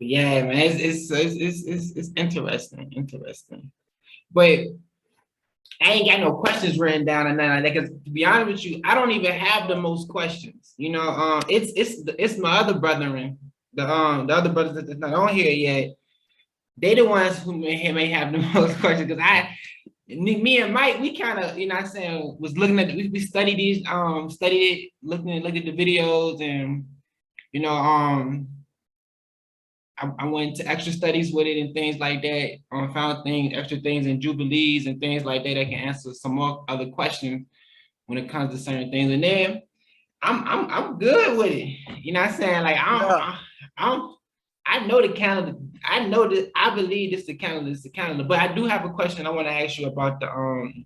yeah, man, it's interesting, interesting. But I ain't got no questions written down or nothing like that. Because to be honest with you, I don't even have the most questions. You know, it's my other brethren, the other brothers that's not on here yet. They the ones who may have the most questions because me and Mike, we kind of, you know what I'm saying, was looking at, we studied these, studied it, looked at the videos and, you know, I went to extra studies with it and things like that, found extra things in Jubilees and things like that that can answer some more other questions when it comes to certain things. And then I'm good with it. You know what I'm saying? Like I know the calendar. I know that I believe this is the calendar, but I do have a question I want to ask you about the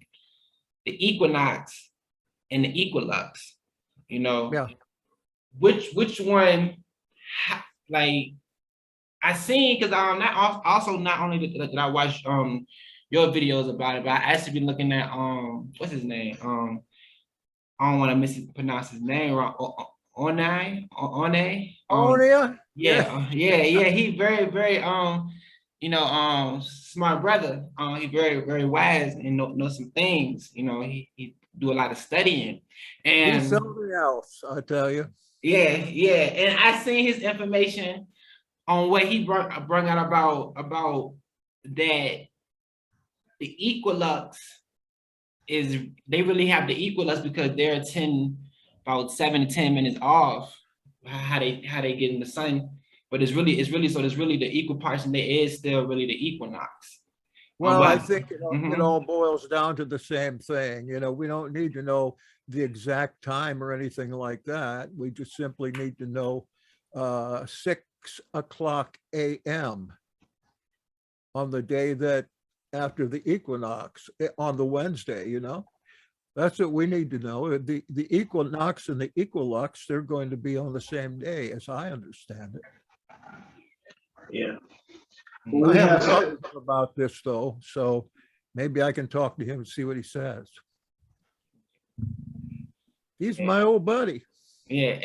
equinox and the equilux. You know, yeah. Which one, like I seen, because not only did I watch your videos about it, but I actually been looking at what's his name? I don't want to mispronounce his name wrong. One. Yeah. He very you know, smart brother. He very wise and know some things. You know, he do a lot of studying. And he's something else, I tell you. yeah. And I seen his information on what he brought out about that the equilux is, they really have the equilux because they're about 7 to 10 minutes off how they get in the sun. But it's really so there's really the equal parts, and there is still really the equinox. Well, I think it all boils down to the same thing. You know, we don't need to know the exact time or anything like that. We just simply need to know 6:00 a.m. on the day that after the equinox on the Wednesday, you know, that's what we need to know. The equinox and the equilux, they're going to be on the same day, as I understand it. Yeah. I haven't talked to him about this though, so maybe I can talk to him and see what he says. He's my old buddy. Yeah.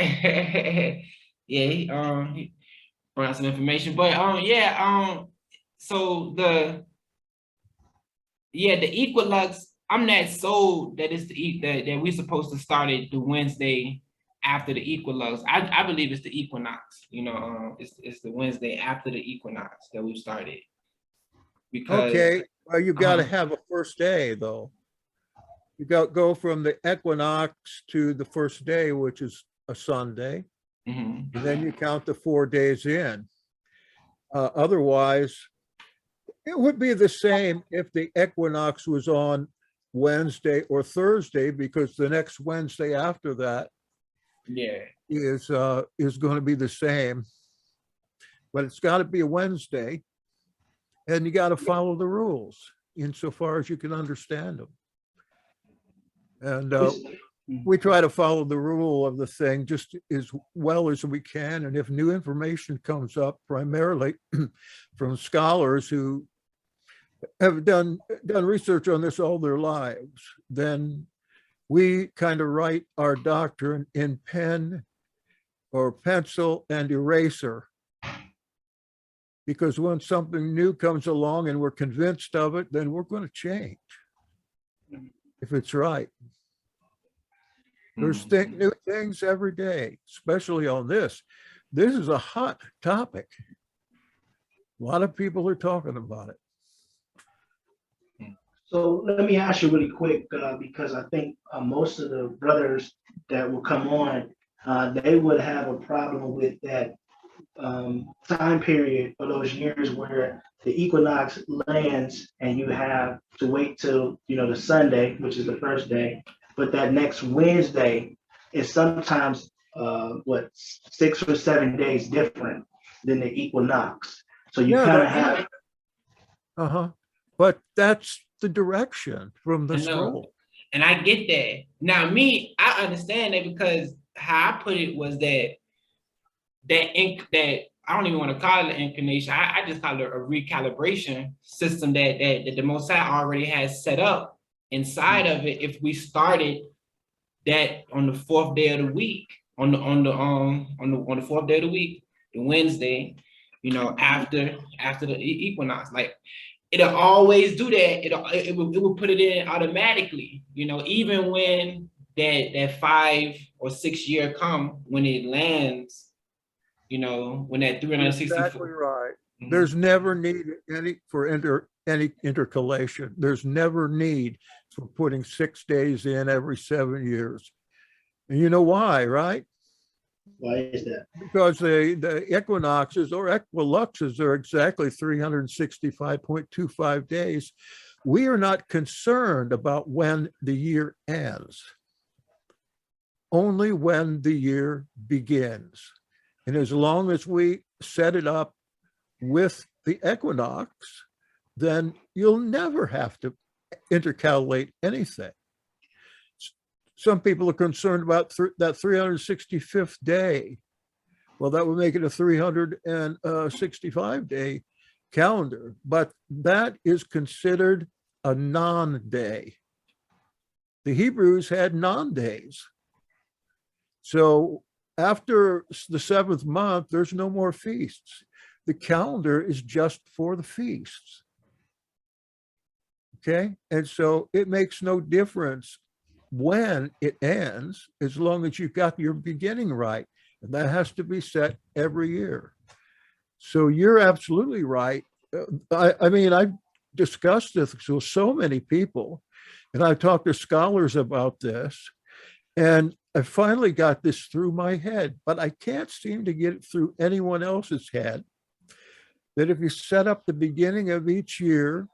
He brought out some information, but so the equilux, I'm not sold that it's that we're supposed to start it the Wednesday after the equilux. I believe it's the equinox. You know, it's the Wednesday after the equinox that we started. Because okay, well, you got to have a first day though. You go from the equinox to the first day, which is a Sunday, and then you count the 4 days in. Otherwise, it would be the same if the equinox was on Wednesday or Thursday, because the next Wednesday after that is going to be the same. But it's got to be a Wednesday, and you got to follow the rules insofar as you can understand them. And we try to follow the rule of the thing just as well as we can. And if new information comes up, primarily from scholars who have done research on this all their lives, then we kind of write our doctrine in pen or pencil and eraser. Because when something new comes along and we're convinced of it, then we're going to change if it's right. There's new things every day, especially on this. This is a hot topic. A lot of people are talking about it. So let me ask you really quick, because I think most of the brothers that will come on, they would have a problem with that time period for those years where the equinox lands and you have to wait till, you know, the Sunday, which is the first day, but that next Wednesday is sometimes 6 or 7 days different than the equinox. So you kind of have but that's the direction from the scroll. And I get that. Now I understand that, because how I put it was that I don't even want to call it an inclination. I just call it a recalibration system that the Most High already has set up inside of it. If we started that on the 4th day of the week, on the 4th day of the week, the Wednesday, after the equinox. Like it'll always do that. It will put it in automatically, even when that 5 or 6 year come, when it lands, when that 364. Exactly right. There's never need any intercalation. There's never need for putting 6 days in every 7 years. And you know why, right? Why is that? Because the equinoxes or equiluxes are exactly 365.25 days. We are not concerned about when the year ends, only when the year begins. And as long as we set it up with the equinox, then you'll never have to intercalate anything. Some people are concerned about that 365th day. Well, that would make it a 365-day calendar, but that is considered a non-day. The Hebrews had non-days. So after the 7th month, there's no more feasts. The calendar is just for the feasts. Okay, and so it makes no difference when it ends, as long as you've got your beginning right. And that has to be set every year. So you're absolutely right. I mean, I've discussed this with so many people, and I've talked to scholars about this, and I finally got this through my head, but I can't seem to get it through anyone else's head, that if you set up the beginning of each year,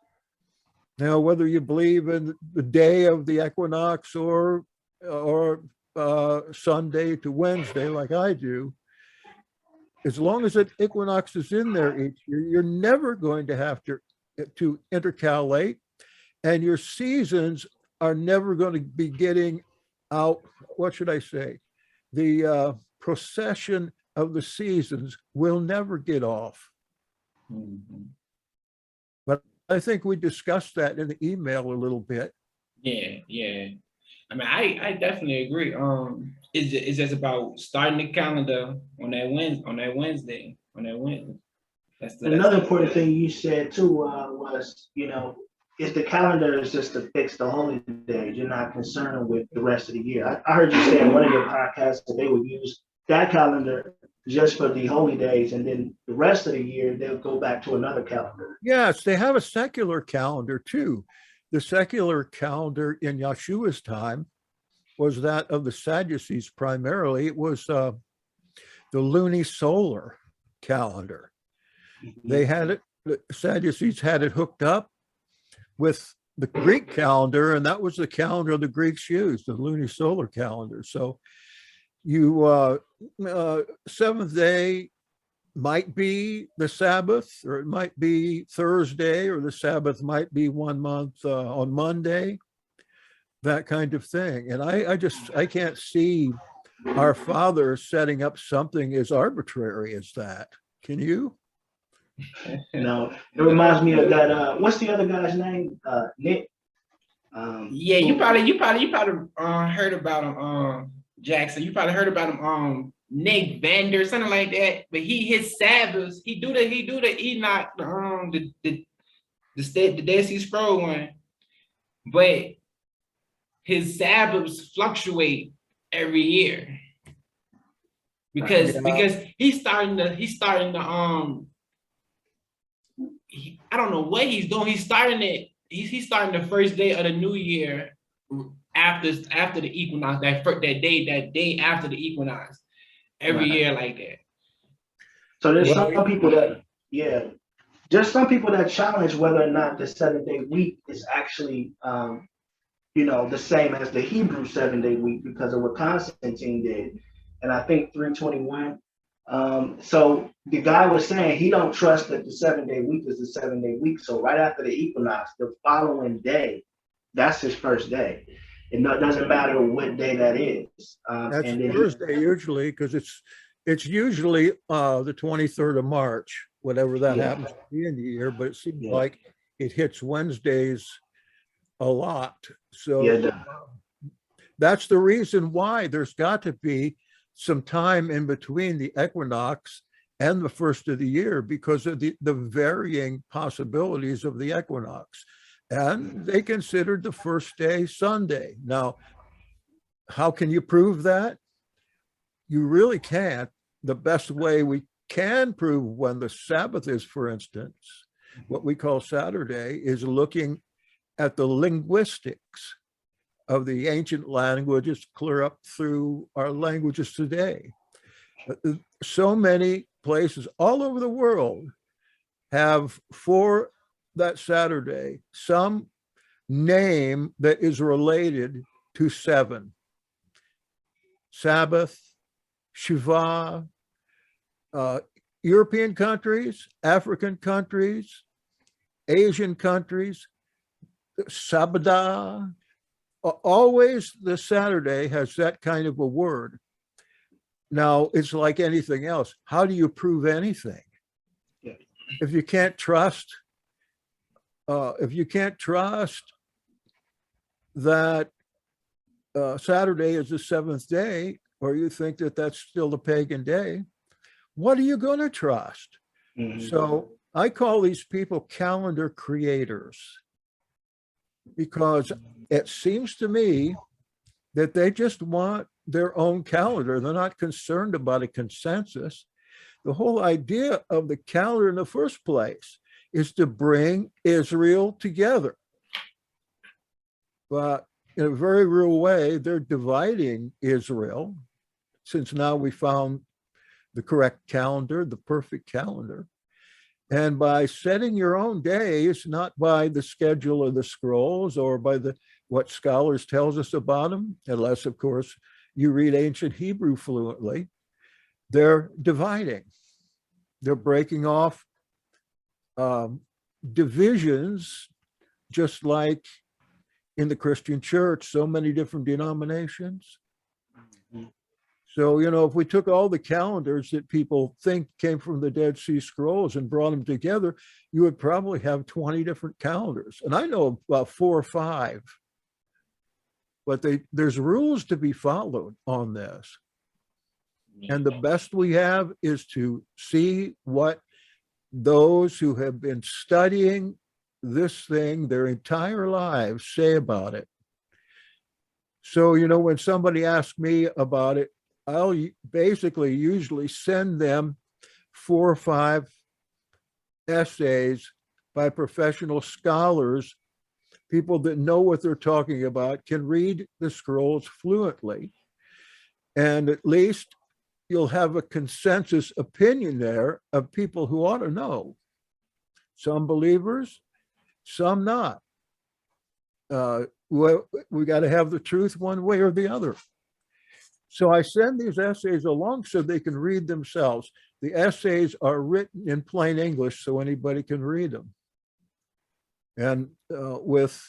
now, whether you believe in the day of the equinox or Sunday to Wednesday, like I do, as long as the equinox is in there each year, you're never going to have to intercalate, and your seasons are never going to be getting out. What should I say? The procession of the seasons will never get off. Mm-hmm. But I think we discussed that in the email a little bit. Yeah. I mean, I definitely agree. It's just about starting the calendar on that Wednesday. Another important thing you said too was, if the calendar is just to fix the holy days, you're not concerned with the rest of the year. I heard you say in one of your podcasts that they would use that calendar just for the holy days, and then the rest of the year they'll go back to another calendar. Yes, they have a secular calendar too. The secular calendar in Yeshua's time was that of the Sadducees primarily. It was the lunisolar calendar. They had it, the Sadducees had it hooked up with the Greek calendar, and that was the calendar the Greeks used, the lunisolar calendar. So you, seventh day might be the Sabbath, or it might be Thursday, or the Sabbath might be 1 month on Monday, that kind of thing. And I can't see our Father setting up something as arbitrary as that. Can you? No, it reminds me of that. What's the other guy's name? Nick. Yeah, you probably heard about him, Jackson. You probably heard about him, Nick Vander, something like that. But his Sabbaths, he do the Enoch, the Dead Sea Scroll one. But his Sabbaths fluctuate every year because he's starting to I don't know what he's doing. He's starting the first day of the new year after the equinox, that day after the equinox, every year like that. So there's some people that, there's some people that challenge whether or not the 7-day week is actually, the same as the Hebrew 7-day week because of what Constantine did. And I think 321. So the guy was saying he don't trust that the 7-day week is the 7-day week. So right after the equinox, the following day, that's his first day. It doesn't matter what day that is. That's Thursday usually, because it's usually the 23rd of March, whatever that happens to be in the year, but it seems like it hits Wednesdays a lot. So that's the reason why there's got to be some time in between the equinox and the first of the year because of the varying possibilities of the equinox. And they considered the first day Sunday. Now, how can you prove that? You really can't. The best way we can prove when the Sabbath is, for instance, what we call Saturday, is looking at the linguistics of the ancient languages clear up through our languages today. So many places all over the world have for that Saturday some name that is related to 7. Sabbath, Shiva, European countries, African countries, Asian countries, Sabbath, always the Saturday has that kind of a word. Now, it's like anything else. How do you prove anything? Yeah. If you can't trust, that Saturday is the 7th day, or you think that that's still the pagan day, what are you going to trust? Mhm. So I call these people calendar creators, because it seems to me that they just want their own calendar. They're not concerned about a consensus. The whole idea of the calendar in the first place is to bring Israel together. But in a very real way, they're dividing Israel, since now we found the correct calendar, the perfect calendar. And by setting your own days, not by the schedule of the scrolls or by what scholars tells us about them, unless, of course, you read ancient Hebrew fluently, they're dividing. They're breaking off divisions, just like in the Christian church, so many different denominations. So, if we took all the calendars that people think came from the Dead Sea Scrolls and brought them together, you would probably have 20 different calendars. And I know about 4 or 5. But there's rules to be followed on this. And the best we have is to see what those who have been studying this thing their entire lives say about it. So, when somebody asks me about it, I'll basically usually send them 4 or 5 essays by professional scholars, people that know what they're talking about, can read the scrolls fluently, and at least you'll have a consensus opinion there of people who ought to know. Some believers, some not. We got to have the truth one way or the other. So I send these essays along so they can read themselves. The essays are written in plain English so anybody can read them. And with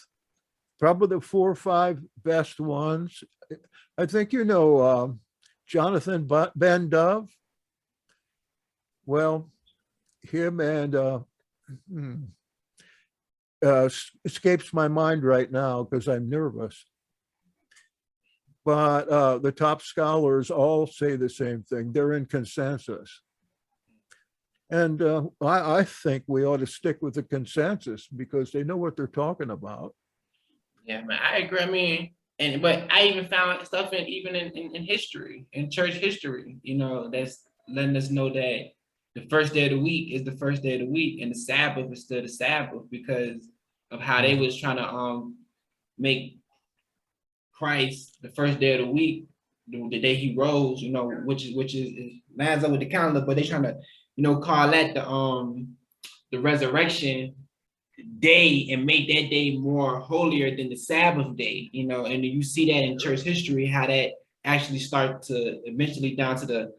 probably the 4 or 5 best ones, I think Jonathan Ben Dove. Well, him and escapes my mind right now because I'm nervous. But the top scholars all say the same thing. They're in consensus. And I think we ought to stick with the consensus because they know what they're talking about. Yeah, man, I agree. But I even found stuff in history, in church history, that's letting us know that the first day of the week is the first day of the week, and the Sabbath is still the Sabbath because of how they was trying to make Christ the first day of the week, the day he rose, which is lines up with the calendar, but they trying to, call that the resurrection day and make that day more holier than the Sabbath day, and you see that in church history, how that actually start to eventually down to the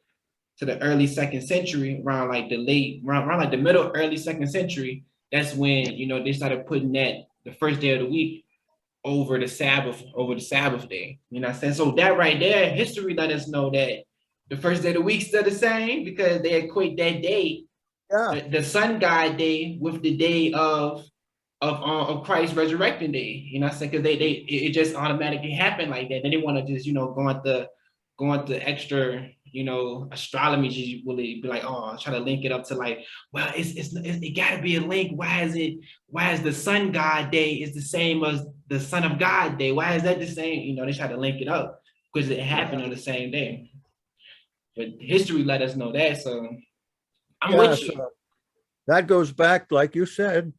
early 2nd century, around like the middle early 2nd century. That's when they started putting that the first day of the week over the Sabbath day. You know what I'm saying? So that right there, history let us know that the first day of the week still the same because they equate that day, the sun god day, with the day of Christ resurrecting day. You know what I'm saying? Because it just automatically happened like that. Then they want to just go at the extra astrology will be like, oh, try to link it up to like, well, it gotta be a link. Why is the sun god day is the same as the son of God day? Why is that the same? They try to link it up because it happened on the same day. But history let us know that. So I'm with you. That goes back, like you said,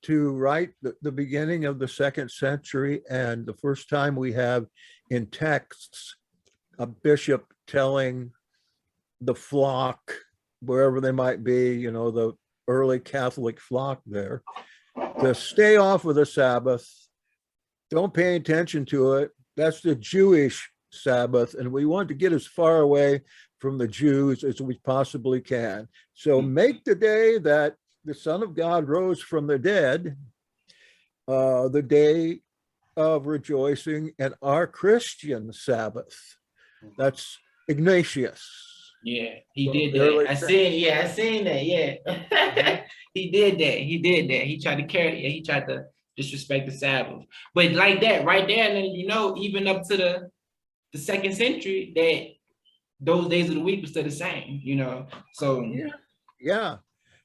to the beginning of the 2nd century, and the first time we have in texts a bishop telling the flock, wherever they might be, the early Catholic flock there, to stay off of the Sabbath, don't pay attention to it. That's the Jewish Sabbath, and we want to get as far away from the Jews as we possibly can. So make the day that the Son of God rose from the dead, the day of rejoicing, and our Christian Sabbath. That's Ignatius. Yeah, he did that. I seen that. Yeah, he did that. He tried to he tried to disrespect the Sabbath. But like that, right there, and then even up to the 2nd century, that those days of the week were still the same. So yeah.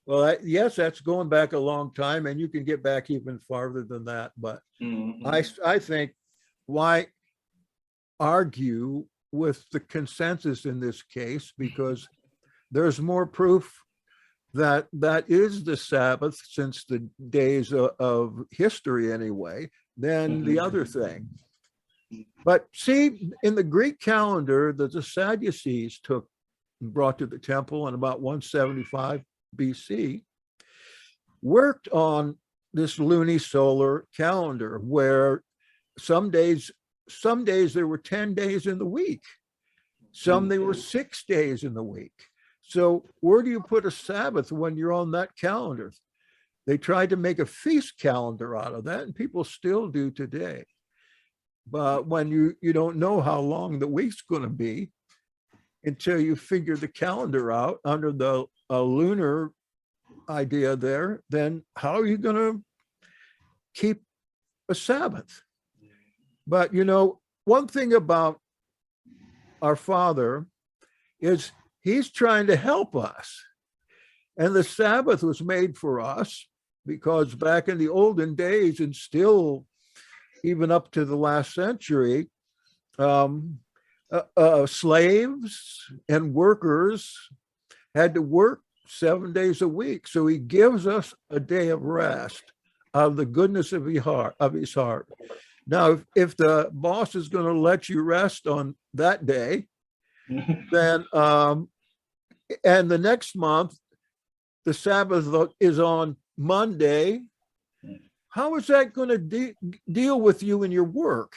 Well, yes, that's going back a long time, and you can get back even farther than that. But I think, why argue with the consensus in this case? Because there's more proof that is the Sabbath since the days of history anyway than the other thing. But see, in the Greek calendar that the Sadducees brought to the temple in about 175 BC, worked on this lunisolar calendar where some days there were 10 days in the week, some there were 6 days in the week. So where do you put a Sabbath when you're on that calendar? They tried to make a feast calendar out of that, and people still do today. But when you don't know how long the week's going to be until you figure the calendar out under the lunar idea there, then how are you going to keep a Sabbath? But one thing about our Father is he's trying to help us. And the Sabbath was made for us because back in the olden days, and still even up to the last century, slaves and workers had to work 7 days a week. So he gives us a day of rest out of the goodness of his heart. Now, if the boss is going to let you rest on that day, then and the next month the Sabbath is on Monday, how is that going to deal with you in your work?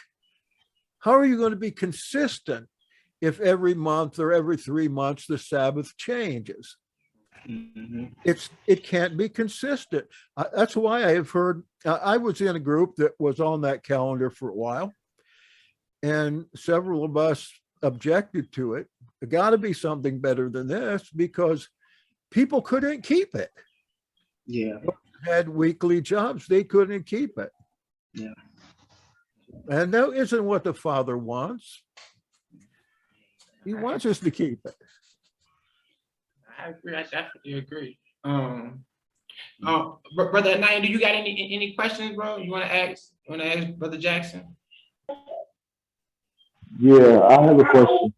How are you going to be consistent if every month or every 3 months the Sabbath changes? It can't be consistent. That's why I have heard, I was in a group that was on that calendar for a while, and several of us objected to it. There got to be something better than this, because people couldn't keep it. Yeah. Had weekly jobs, they couldn't keep it. Yeah. And that isn't what the Father wants. He wants us to keep it. I agree. I definitely agree. Brother Nine, do you got any questions, bro? You want to ask Brother Jackson? Yeah, I have a question.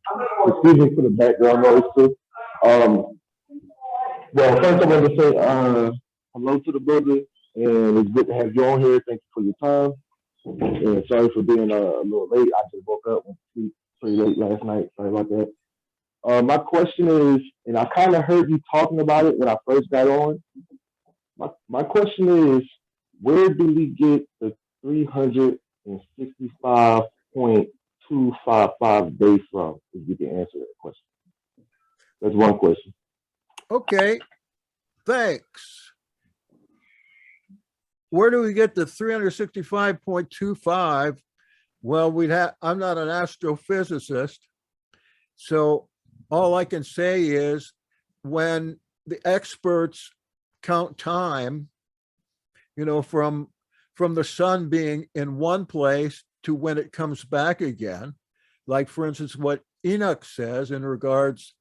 Excuse me for the background noise too. Well, first I want to say hello to the brother, and it's good to have you on here. Thank you for your time. And sorry for being a little late. I just woke up and sleep pretty late last night. Sorry about that. My question is, and I kind of heard you talking about it when I first got on. My question is, where do we get the 365.255 days from? If you can answer that question. That's one question. Okay, thanks. Where do we get the 365.25? Well, I'm not an astrophysicist, so all I can say is when the experts count time, from the sun being in one place to when it comes back again, like for instance, what Enoch says in regards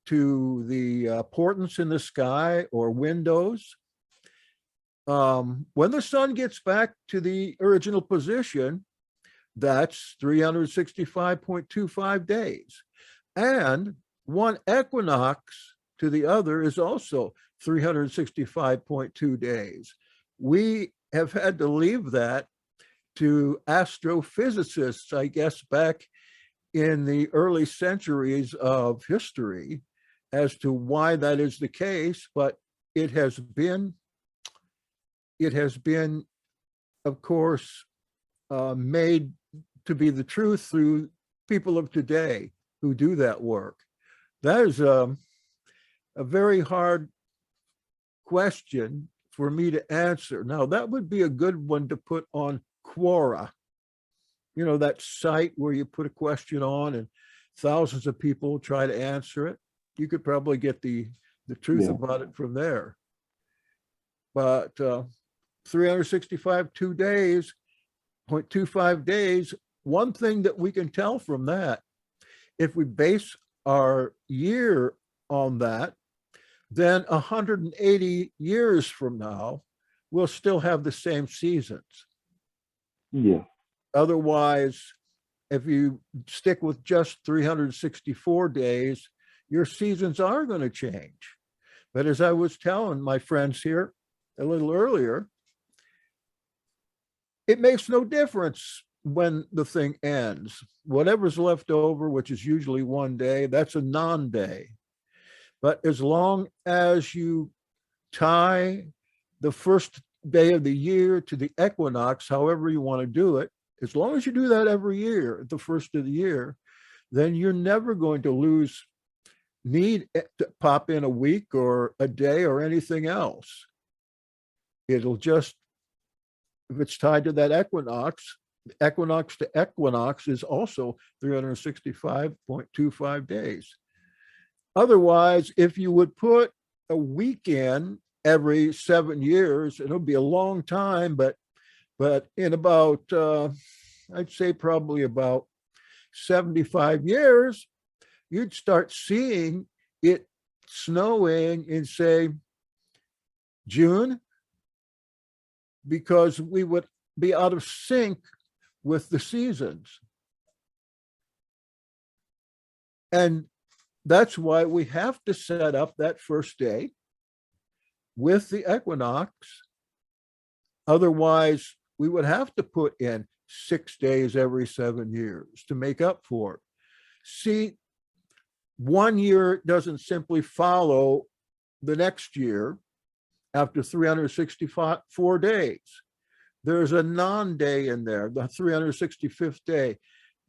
to the portents in the sky or windows. When the sun gets back to the original position, that's 365.25 days. And one equinox to the other is also 365.2 days. We have had to leave that to astrophysicists, I guess, back in the early centuries of history as to why that is the case, but it has been, of course, made to be the truth through people of today who do that work. That is a very hard question for me to answer. Now, that would be a good one to put on Quora, you know, that site where you put a question on and thousands of people try to answer it. You could probably get the truth about it from there. But 365, 2 days, 0.25 days, one thing that we can tell from that, if we base our year on that, then 180 years from now, we'll still have the same seasons. Yeah. Otherwise, if you stick with just 364 days, your seasons are going to change. But as I was telling my friends here a little earlier, it makes no difference when the thing ends. Whatever's left over, which is usually 1 day, that's a non-day. But as long as you tie the first day of the year to the equinox, however you want to do it, as long as you do that every year at the first of the year, then you're never going to need to pop in a week or a day or anything else. It'll just, if it's tied to that equinox to equinox is also 365.25 days. Otherwise, if you would put a weekend every 7 years, it'll be a long time, but in about, I'd say probably about 75 years, you'd start seeing it snowing in, say, June, because we would be out of sync with the seasons. And that's why we have to set up that first day with the equinox. Otherwise, we would have to put in 6 days every 7 years to make up for it. See, 1 year doesn't simply follow the next year after 364 days. There's a non-day in there, the 365th day.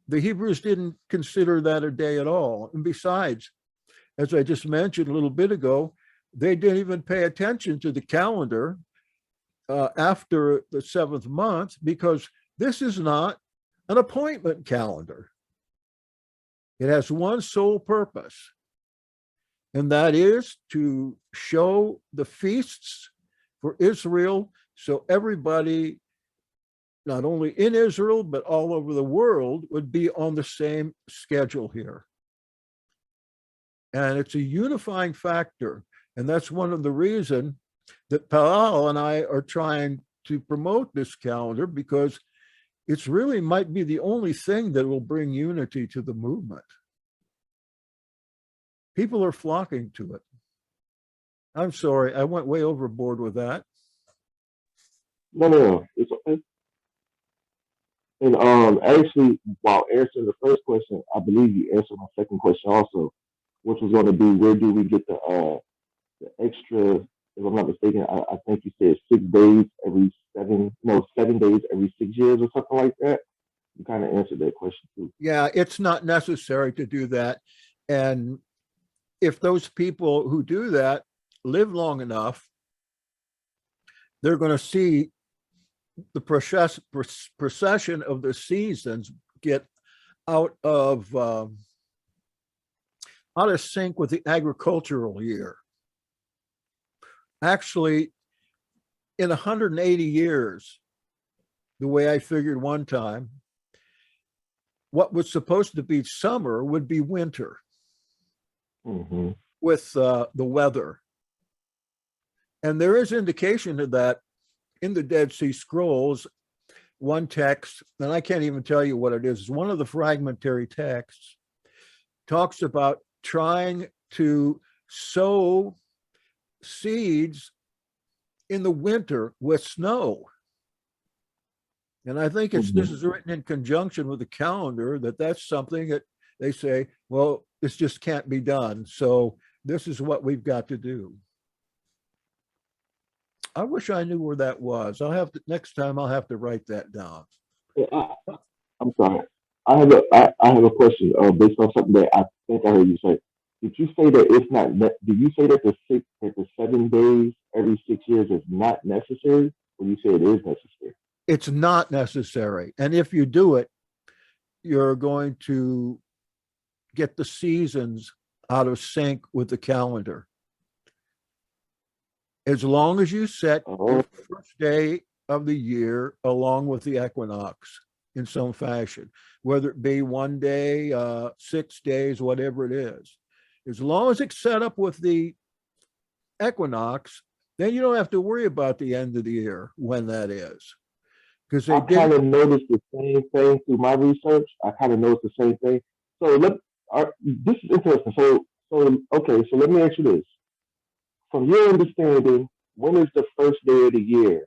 The Hebrews didn't consider that a day at all. And besides, as I just mentioned a little bit ago, they didn't even pay attention to the calendar after the 7th month, because this is not an appointment calendar. It has one sole purpose, and that is to show the feasts for Israel, so everybody, not only in Israel, but all over the world, would be on the same schedule here. And it's a unifying factor. And that's one of the reasons that Palal and I are trying to promote this calendar, because it's really might be the only thing that will bring unity to the movement. People are flocking to it. I'm sorry, I went way overboard with that. No, it's okay. And actually, while answering the first question, I believe you answered my second question also, which was going to be, where do we get the extra? If I'm not mistaken, I think you said 6 days every 7 days every 6 years or something like that. You kind of answered that question too. Yeah, it's not necessary to do that. And if those people who do that live long enough, they're going to see the procession of the seasons get out of sync with the agricultural year. Actually, in 180 years, the way I figured one time, what was supposed to be summer would be winter Mm-hmm. with the weather. And there is indication of that in the Dead Sea Scrolls. One text, and I can't even tell you what it is, one of the fragmentary texts talks about trying to sow seeds in the winter with snow. And I think this is written in conjunction with the calendar, that's something that they say, well, this just can't be done. So this is what we've got to do. I wish I knew where that was. Next time I'll have to write that down. I'm sorry. I have a question based on something that I think I heard you say. Did you say that it's not? Did you say that the 7 days every 6 years is not necessary, or you say it is necessary? It's not necessary, and if you do it, you're going to get the seasons out of sync with the calendar. As long as you set the first day of the year along with the equinox in some fashion, whether it be 1 day, 6 days, whatever it is. As long as it's set up with the equinox, then you don't have to worry about the end of the year when that is. Because I kind of noticed the same thing through my research. I kind of noticed the same thing. So this is interesting. So let me ask you this. From your understanding, when is the first day of the year?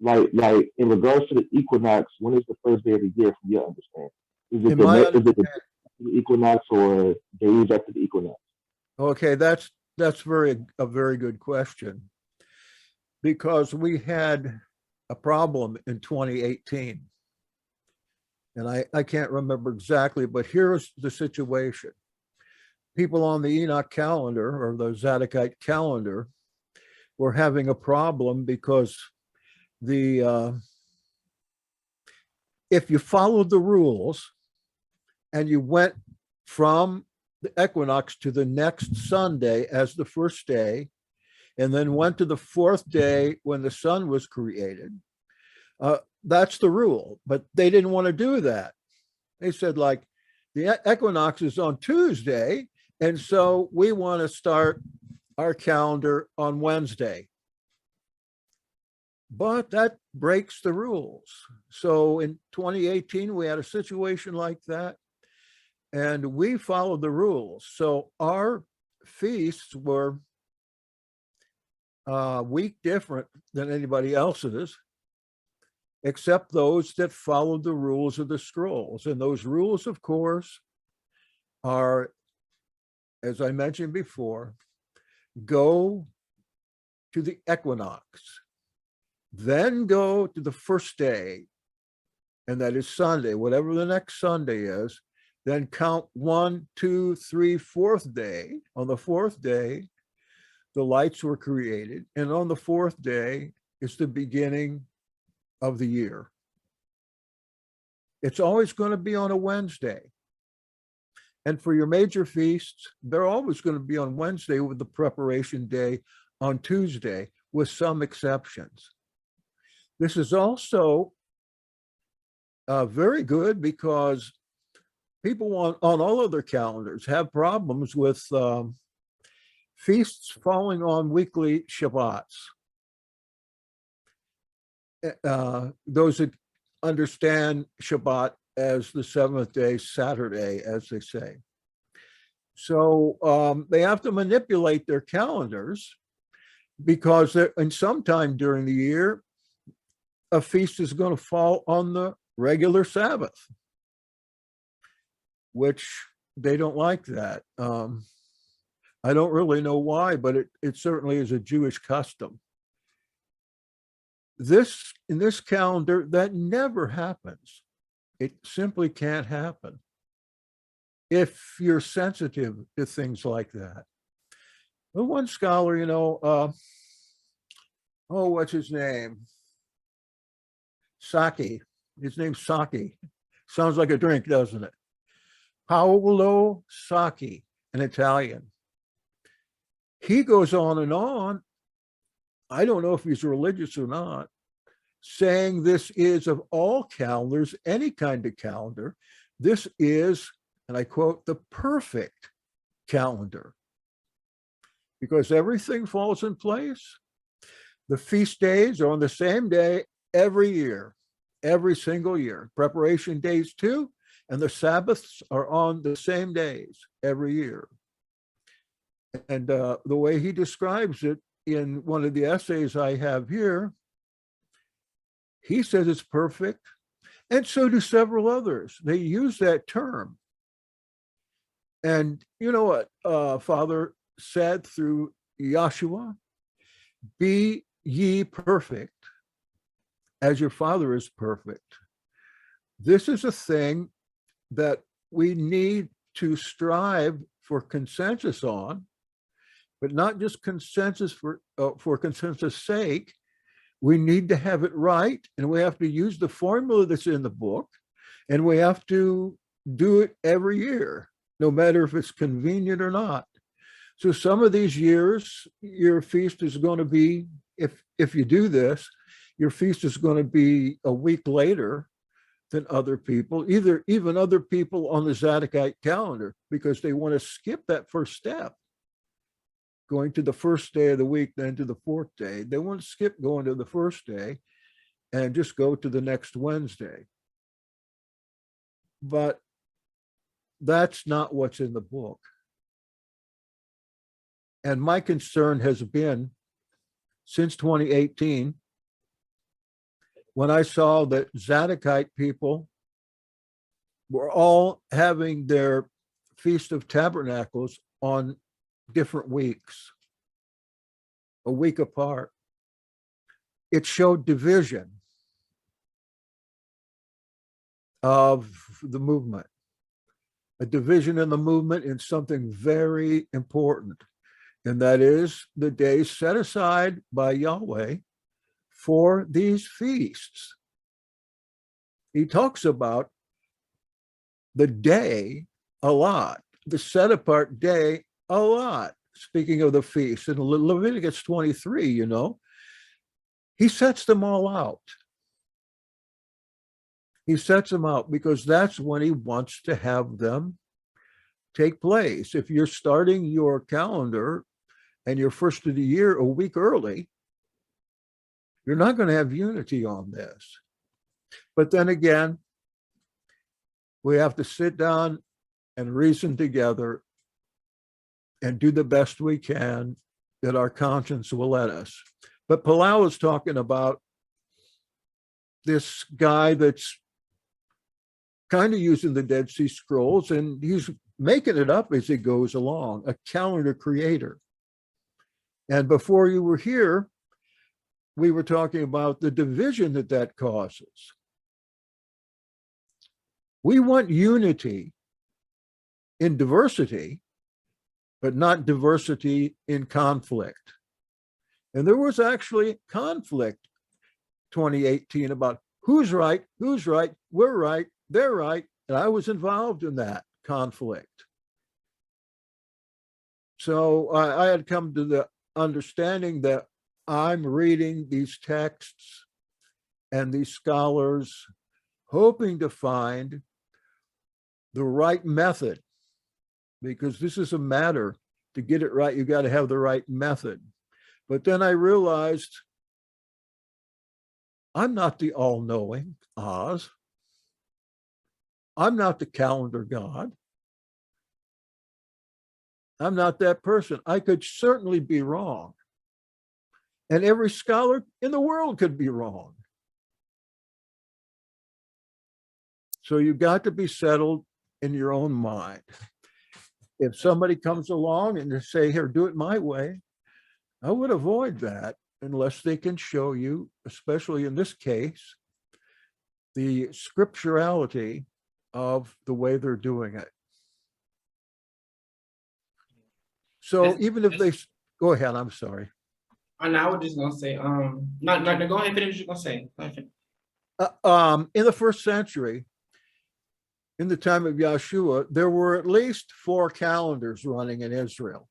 Like in regards to the equinox, when is the first day of the year from your understanding? Is it the equinox or days after the equinox? Okay, that's a very good question, because we had a problem in 2018, and I can't remember exactly, but here's the situation. People on the Enoch calendar or the Zadokite calendar were having a problem because if you followed the rules and you went from the equinox to the next Sunday as the first day, and then went to the fourth day when the sun was created, that's the rule. But they didn't want to do that. They said, like, the equinox is on Tuesday, and so we want to start our calendar on Wednesday. But that breaks the rules. So in 2018, we had a situation like that, and we followed the rules. So our feasts were a week different than anybody else's, except those that followed the rules of the scrolls. And those rules, of course, are, as I mentioned before, go to the equinox, then go to the first day, and that is Sunday, whatever the next Sunday is, then count 1, 2, 3, fourth day. On the fourth day, the lights were created, and on the fourth day is the beginning of the year. It's always going to be on a Wednesday. And for your major feasts, they're always going to be on Wednesday, with the preparation day on Tuesday, with some exceptions. This is also very good because people on all of their calendars have problems with feasts falling on weekly Shabbats. Those that understand Shabbat as the seventh day Saturday, as they say. So they have to manipulate their calendars, because in some time during the year, a feast is going to fall on the regular Sabbath, which they don't like that. I don't really know why, but it certainly is a Jewish custom. In this calendar, that never happens. It simply can't happen if you're sensitive to things like that. Well, one scholar, what's his name? Saki. His name's Saki. Sounds like a drink, doesn't it? Paolo Saki, an Italian. He goes on and on. I don't know if he's religious or not. saying this is of all calendars, any kind of calendar, this is, and I quote, the perfect calendar, because everything falls in place. The feast days are on the same day every year, every single year. Preparation days too, and the Sabbaths are on the same days every year. And the way he describes it in one of the essays I have here, he says it's perfect, and so do several others. They use that term. And you know what Father said through Yahshua? Be ye perfect as your Father is perfect. This is a thing that we need to strive for consensus on, but not just consensus for consensus sake. We need to have it right, and we have to use the formula that's in the book, and we have to do it every year, no matter if it's convenient or not. So some of these years, your feast is going to be, if you do this, your feast is going to be a week later than other people, even other people on the Zadokite calendar, because they want to skip that first step, going to the first day of the week, then to the fourth day. They want to skip going to the first day and just go to the next Wednesday. But that's not what's in the book. And my concern has been since 2018, when I saw that Zadokite people were all having their Feast of Tabernacles on different weeks, a week apart. It showed division of the movement, a division in the movement in something very important, and that is the days set aside by Yahweh for these feasts. He talks about the day a lot, the set apart day a lot. Speaking of the feast in Leviticus 23, you know, he sets them all out. He sets them out because that's when he wants to have them take place. If you're starting your calendar and your first of the year a week early, you're not going to have unity on this. But then again, we have to sit down and reason together and do the best we can that our conscience will let us. But Palal is talking about this guy that's kind of using the Dead Sea Scrolls, and he's making it up as he goes along, a calendar creator. And before you were here, we were talking about the division that causes. We want unity in diversity, but not diversity in conflict. And there was actually conflict 2018 about who's right, we're right, they're right. And I was involved in that conflict. So I had come to the understanding that I'm reading these texts and these scholars hoping to find the right method, because this is a matter to get it right. You got to have the right method. But then I realized I'm not the all-knowing Oz. I'm not the calendar God. I'm not that person. I could certainly be wrong. And every scholar in the world could be wrong. So you've got to be settled in your own mind. If somebody comes along and they say, here, do it my way, I would avoid that unless they can show you, especially in this case, the scripturality of the way they're doing it. So even if they, go ahead, I'm sorry. And I was just gonna say, no, go ahead and finish what you're gonna say. Go ahead. In the first century, in the time of Yahshua, there were at least 4 calendars running in Israel.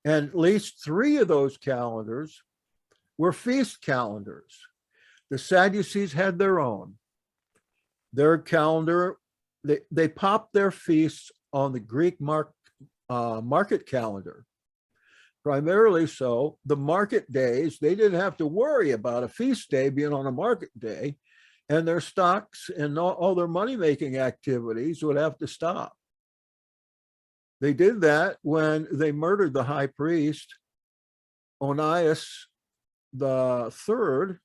And at least 3 of those calendars were feast calendars. The Sadducees had their own. Their calendar, they popped their feasts on the Greek market calendar. Primarily so, the market days, they didn't have to worry about a feast day being on a market day, and their stocks and all their money-making activities would have to stop. They did that when they murdered the high priest, Onias the third,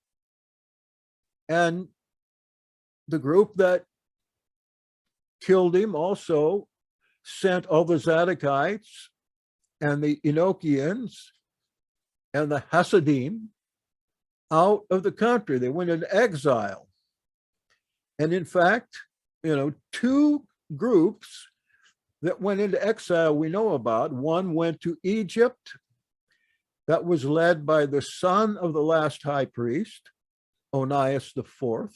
and the group that killed him also sent all the Zadokites and the Enochians and the Hasidim out of the country. They went into exile. And in fact, two groups that went into exile we know about. One went to Egypt, that was led by the son of the last high priest, Onias IV,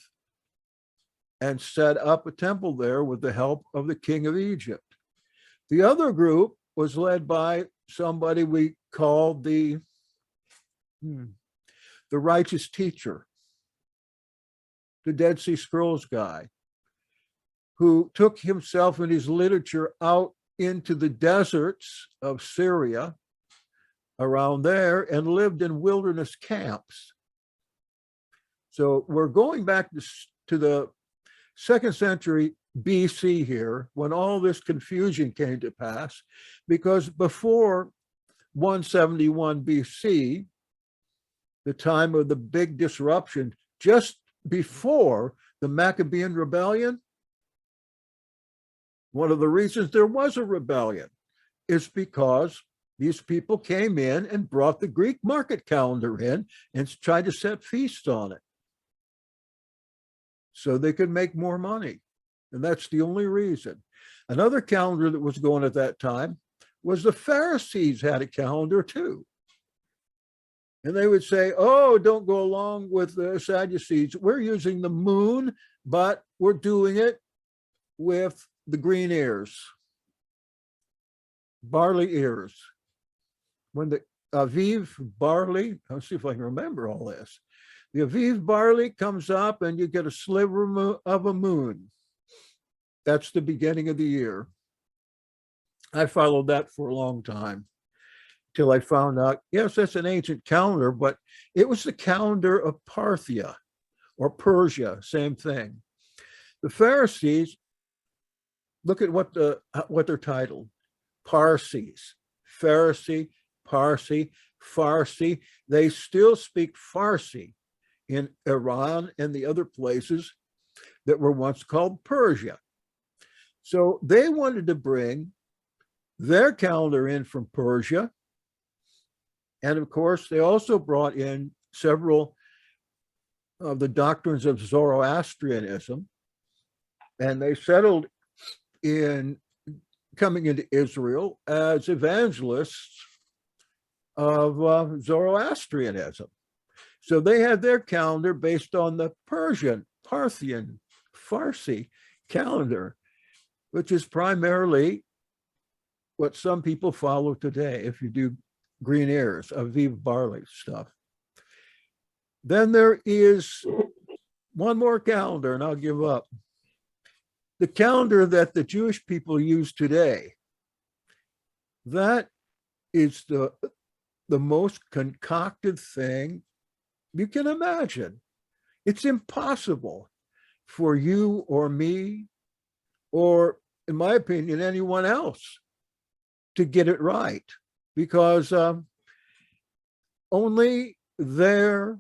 and set up a temple there with the help of the king of Egypt. The other group was led by somebody we called the righteous teacher, the Dead Sea Scrolls guy, who took himself and his literature out into the deserts of Syria around there and lived in wilderness camps. So we're going back to the 2nd century BC here, when all this confusion came to pass, because before 171 BC, the time of the big disruption, just before the Maccabean rebellion, one of the reasons there was a rebellion is because these people came in and brought the Greek market calendar in and tried to set feasts on it so they could make more money. And that's the only reason. Another calendar that was going at that time was the Pharisees had a calendar too. And they would say, oh, don't go along with the Sadducees. We're using the moon, but we're doing it with the green ears, barley ears. When the Aviv barley, let's see if I can remember all this. The Aviv barley comes up and you get a sliver of a moon. That's the beginning of the year. I followed that for a long time till I found out, yes, that's an ancient calendar, but it was the calendar of Parthia or Persia, same thing. The Pharisees, look at what they're titled: Parsis, Pharisee, Parsi, Farsi. They still speak Farsi in Iran and the other places that were once called Persia. So they wanted to bring their calendar in from Persia. And of course, they also brought in several of the doctrines of Zoroastrianism. And they settled in coming into Israel as evangelists of Zoroastrianism. So they had their calendar based on the Persian, Parthian, Farsi calendar, which is primarily what some people follow today if you do green ears, Aviv barley stuff. Then there is one more calendar, and I'll give up. The calendar that the Jewish people use today, that is the most concocted thing you can imagine. It's impossible for you or me, or in my opinion, anyone else to get it right, because only their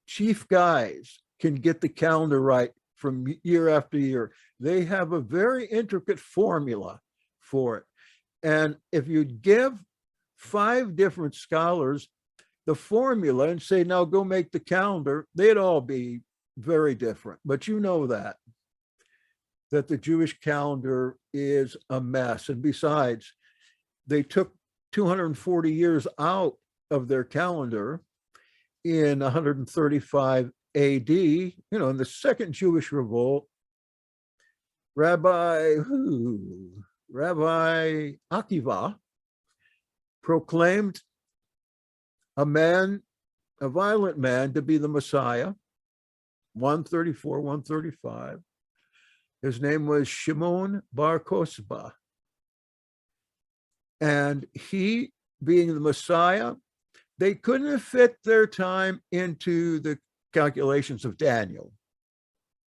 chief guys can get the calendar right from year after year. They have a very intricate formula for it. And if you give 5 different scholars the formula and say, now go make the calendar, they'd all be very different. But you know that the Jewish calendar is a mess. And besides, they took 240 years out of their calendar in 135 AD, in the Second Jewish Revolt. Rabbi Akiva proclaimed a violent man, to be the Messiah, 134, 135. His name was Shimon Bar Kokhba. And he, being the Messiah, they couldn't fit their time into the calculations of Daniel,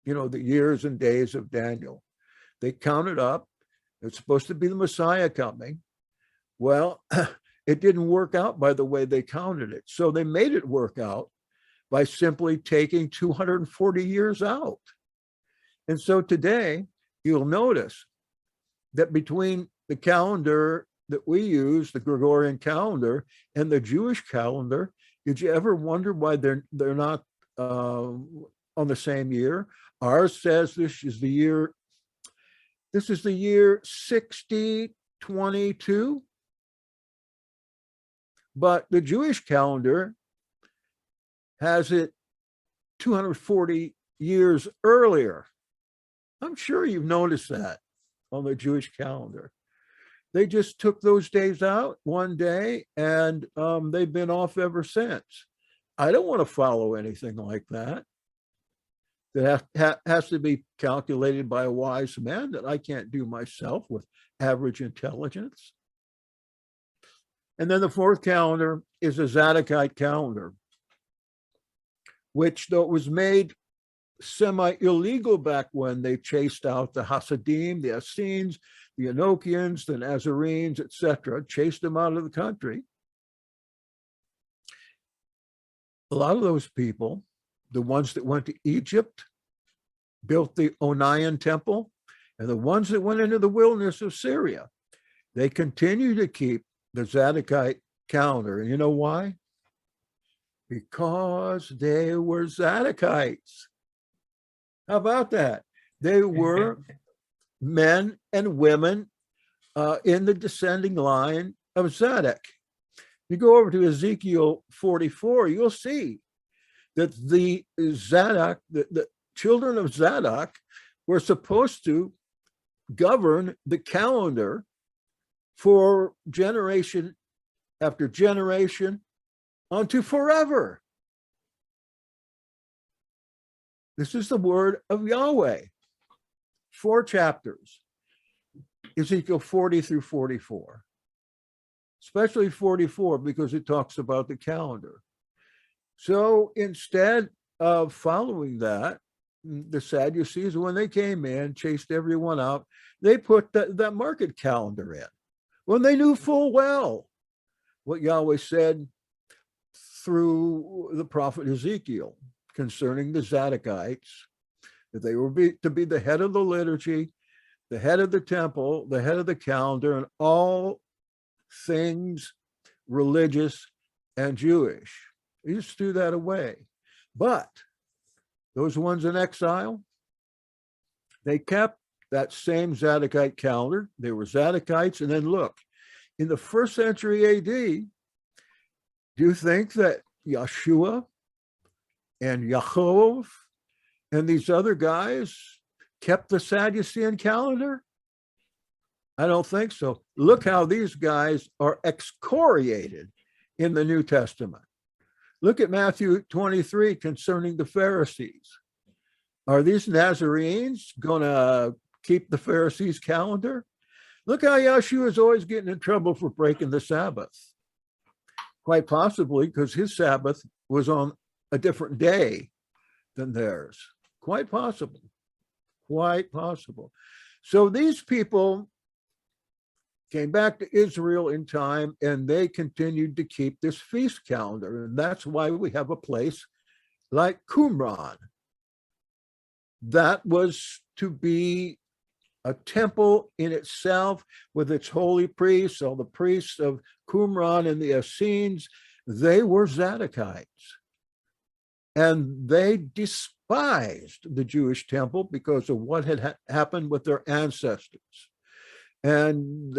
the years and days of Daniel. They counted up. It's supposed to be the Messiah coming. Well, it didn't work out by the way they counted it. So they made it work out by simply taking 240 years out. And so today, you'll notice that between the calendar that we use, the Gregorian calendar, and the Jewish calendar, did you ever wonder why they're not on the same year? Ours says this is the year 6022, but the Jewish calendar has it 240 years earlier. I'm sure you've noticed that on the Jewish calendar. They just took those days out one day, and they've been off ever since. I don't want to follow anything like that. That has to be calculated by a wise man that I can't do myself with average intelligence. And then the fourth calendar is a Zadokite calendar, which, though it was made semi-illegal back when, they chased out the Hasidim, the Essenes, the Enochians, the Nazarenes, etc., chased them out of the country. A lot of those people, the ones that went to Egypt, built the Onion temple, and the ones that went into the wilderness of Syria, they continue to keep the Zadokite calendar. And you know why? Because they were Zadokites. How about that? They were men and women in the descending line of Zadok. You go over to Ezekiel 44, you'll see that the Zadok, the children of Zadok, were supposed to govern the calendar for generation after generation unto forever. This is the word of Yahweh. 4 chapters, Ezekiel 40 through 44, especially 44 because it talks about the calendar. So instead of following that, the Sadducees, when they came in, chased everyone out, they put that market calendar in, when they knew full well what Yahweh said through the prophet Ezekiel concerning the Zadokites, that they were to be the head of the liturgy, the head of the temple, the head of the calendar, and all things religious and Jewish. He just threw that away. But those ones in exile, they kept that same Zadokite calendar. They were Zadokites. And then look, in the 1st century AD, do you think that Yeshua and Yaakov and these other guys kept the Sadducean calendar? I don't think so. Look how these guys are excoriated in the New Testament. Look at Matthew 23 concerning the Pharisees. Are these Nazarenes going to keep the Pharisees' calendar? Look how Yeshua is always getting in trouble for breaking the Sabbath. Quite possibly because his Sabbath was on a different day than theirs. Quite possible. Quite possible. So these people came back to Israel in time, and they continued to keep this feast calendar. And that's why we have a place like Qumran. That was to be a temple in itself with its holy priests. So the priests of Qumran and the Essenes, they were Zadokites. And they despised the Jewish temple because of what had happened with their ancestors. And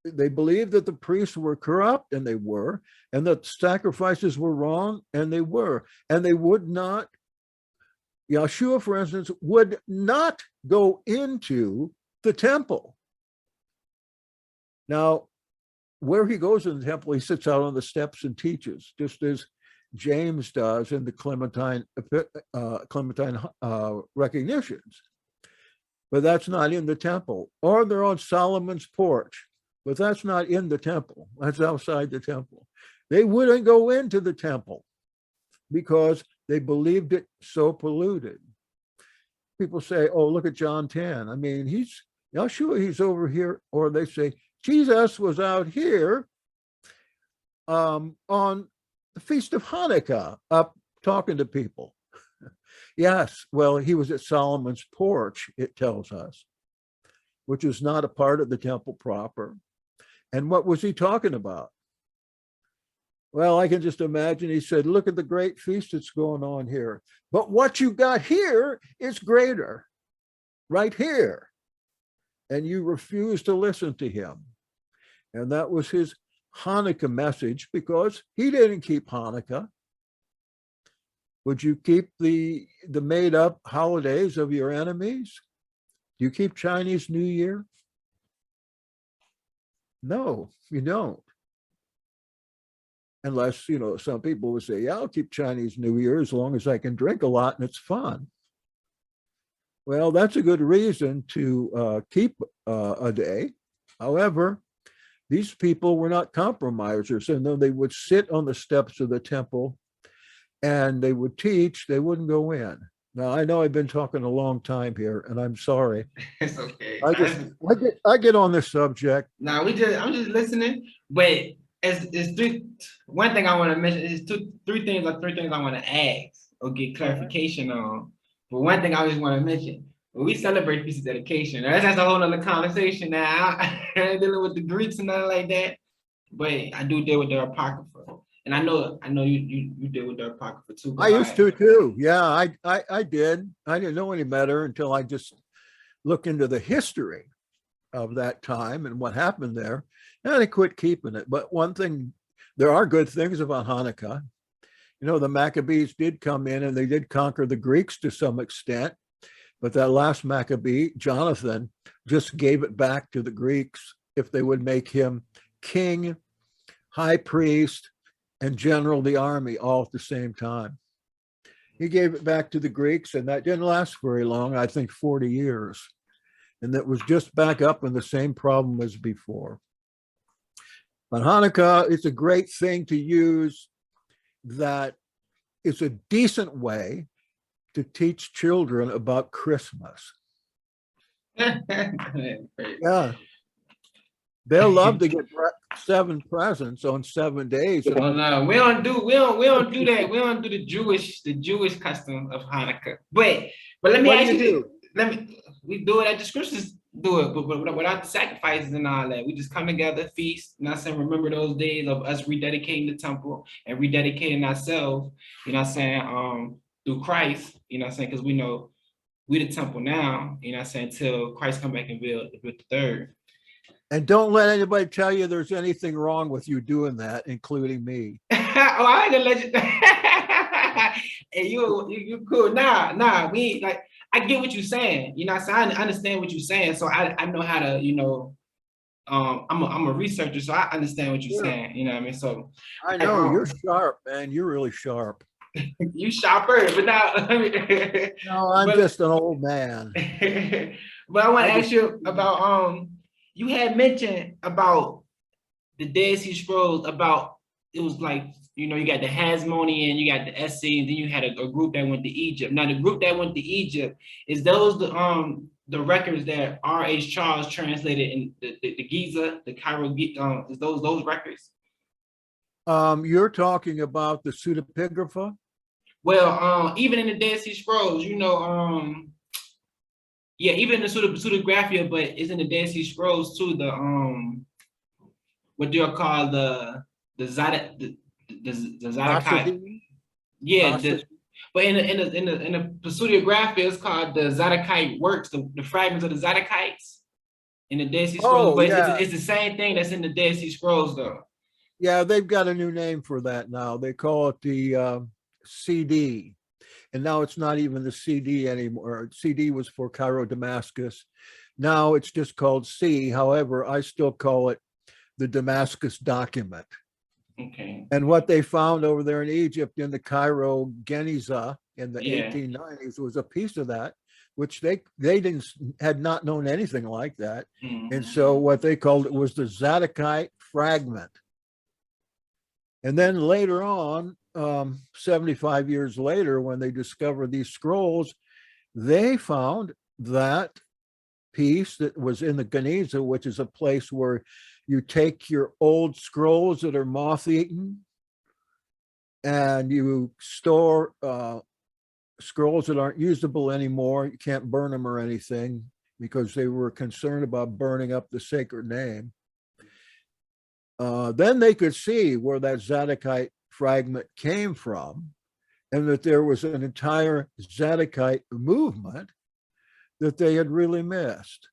they believed that the priests were corrupt, and they were, and that sacrifices were wrong, and they were. And they would not, Yeshua, for instance, would not go into the temple. Now, where he goes in the temple, he sits out on the steps and teaches, just as James does in the Clementine recognitions. But that's not in the temple. Or they're on Solomon's porch, but that's not in the temple. That's outside the temple. They wouldn't go into the temple because they believed it so polluted. People say, oh, look at John 10. I mean, Yeshua, he's over here. Or they say, Jesus was out here on the Feast of Hanukkah, up talking to people. Yes, well, he was at Solomon's porch, it tells us, which is not a part of the temple proper. And what was he talking about? Well, I can just imagine he said, look at the great feast that's going on here. But what you got here is greater, right here. And you refuse to listen to him. And that was his Hanukkah message, because he didn't keep Hanukkah. Would you keep the made up holidays of your enemies? Do you keep Chinese New Year? No, you don't. Unless, some people would say, yeah, I'll keep Chinese New Year as long as I can drink a lot and it's fun. Well, that's a good reason to keep a day. However, these people were not compromisers, and though they would sit on the steps of the temple and they would teach, they wouldn't go in. Now, I know I've been talking a long time here, and I'm sorry. It's okay. I get on this subject. No, I'm just listening. But one thing I want to mention is three things I want to ask or get clarification on. But one thing I just want to mention, when we celebrate Feast of Dedication, that's a whole other conversation now. I ain't dealing with the Greeks and nothing like that, but I do deal with the Apocrypha. And I know you deal with the Apocrypha too. I used to too. Yeah, I did. I didn't know any better until I just looked into the history of that time and what happened there. And I quit keeping it. But one thing, there are good things about Hanukkah. The Maccabees did come in and they did conquer the Greeks to some extent. But that last Maccabee, Jonathan, just gave it back to the Greeks if they would make him king, high priest, and general of the army all at the same time. He gave it back to the Greeks, and that didn't last very long, I think 40 years. And that was just back up in the same problem as before. But Hanukkah is a great thing to use, that it's a decent way to teach children about Christmas. Yeah. They'll love to get 7 presents on 7 days. Oh, no, we don't do that. We don't do the Jewish custom of Hanukkah. But let me ask you this. We do it at the scriptures do it, but without the sacrifices and all that. We just come together, feast, remember those days of us rededicating the temple and rededicating ourselves, through Christ, because we know we the temple now, till Christ come back and build the third. And don't let anybody tell you there's anything wrong with you doing that, including me. I ain't gonna let you. Hey, you cool. Nah. We like. I get what you're saying. So I understand what you're saying. So I know how to. I'm a researcher, so I understand what you're saying. You know what I mean? So I know you're sharp, man. You're really sharp. You sharper, but now. No, I'm just an old man. But I want to ask you about you had mentioned about the Dead Sea Scrolls, about it was like, you got the Hasmonean, you got the Essenes, then you had a group that went to Egypt. Now the group that went to Egypt, is those the records that R.H. Charles translated in the Giza, the Cairo, is those records? You're talking about the pseudepigrapha? Well, even in the Dead Sea Scrolls, yeah, even the pseudegraphia, but it's in the Dead Sea Scrolls too. The what they'll call the Zadokite. Yeah, but in the pseudegraphia, it's called the Zadokite works, the fragments of the Zadokites in the Dead Sea Scrolls. But yeah, it's the same thing that's in the Dead Sea Scrolls, though. Yeah, they've got a new name for that now. They call it the CD. And now it's not even the CD anymore. CD was for Cairo, Damascus. Now it's just called C. However, I still call it the Damascus document. Okay. And what they found over there in Egypt in the Cairo Geniza in the Yeah. 1890s was a piece of that, which they had not known anything like that. And so what they called it was the Zadokite fragment. And then later on, 75 years later, when they discovered these scrolls, they found that piece that was in the Geniza, which is a place where you take your old scrolls that are moth-eaten and you store scrolls that aren't usable anymore. You can't burn them or anything because they were concerned about burning up the sacred name. Then they could see where that Zadokite fragment came from and that there was an entire Zadokite movement that they had really missed.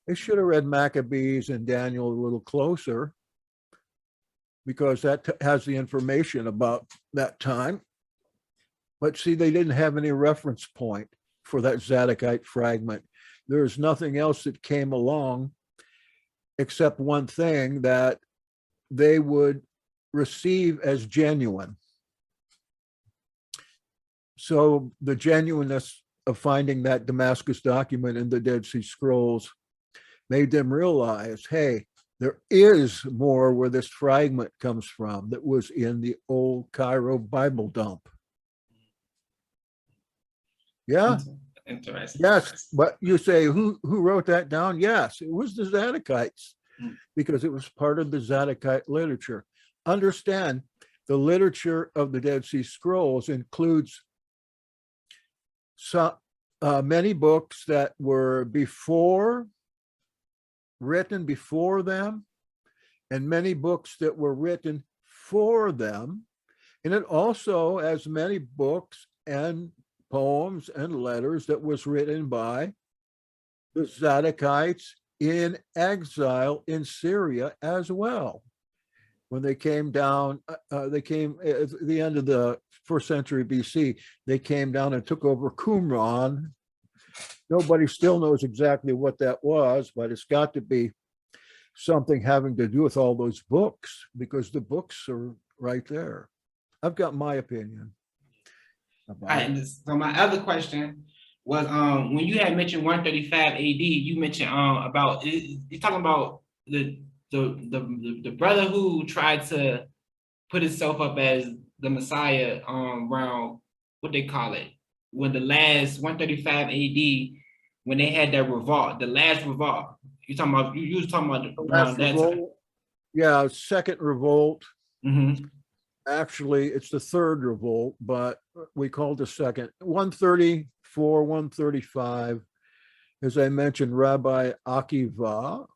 They should have read Maccabees and Daniel a little closer because that has the information about that time. But see, they didn't have any reference point for that Zadokite fragment. There's nothing else that came along except one thing that they would receive as genuine. So the genuineness of finding that Damascus document in the Dead Sea Scrolls made them realize, hey, there is more where this fragment comes from that was in the old Cairo Bible dump. Yeah. Interesting. Yes, but you say who wrote that down? Yes, it was the Zadokites because it was part of the Zadokite literature. Understand, the literature of the Dead Sea Scrolls includes many books that were written before them, and many books that were written for them. And it also has many books and poems and letters that was written by the Zadokites in exile in Syria as well. When they came down, they came at the end of the 1st century BC, they came down and took over Qumran. Nobody still knows exactly what that was, but it's got to be something having to do with all those books because the books are right there. I've got my opinion. So my other question was when you had mentioned 135 AD, you mentioned about you're talking about the brother who tried to put himself up as the Messiah around what they call it when the last 135 AD when they had that revolt, the last revolt. You talking about you was talking about around that time. Yeah, second revolt. Mm-hmm. Actually, it's the third revolt, but we called the second. 134, 135. As I mentioned, Rabbi Akiva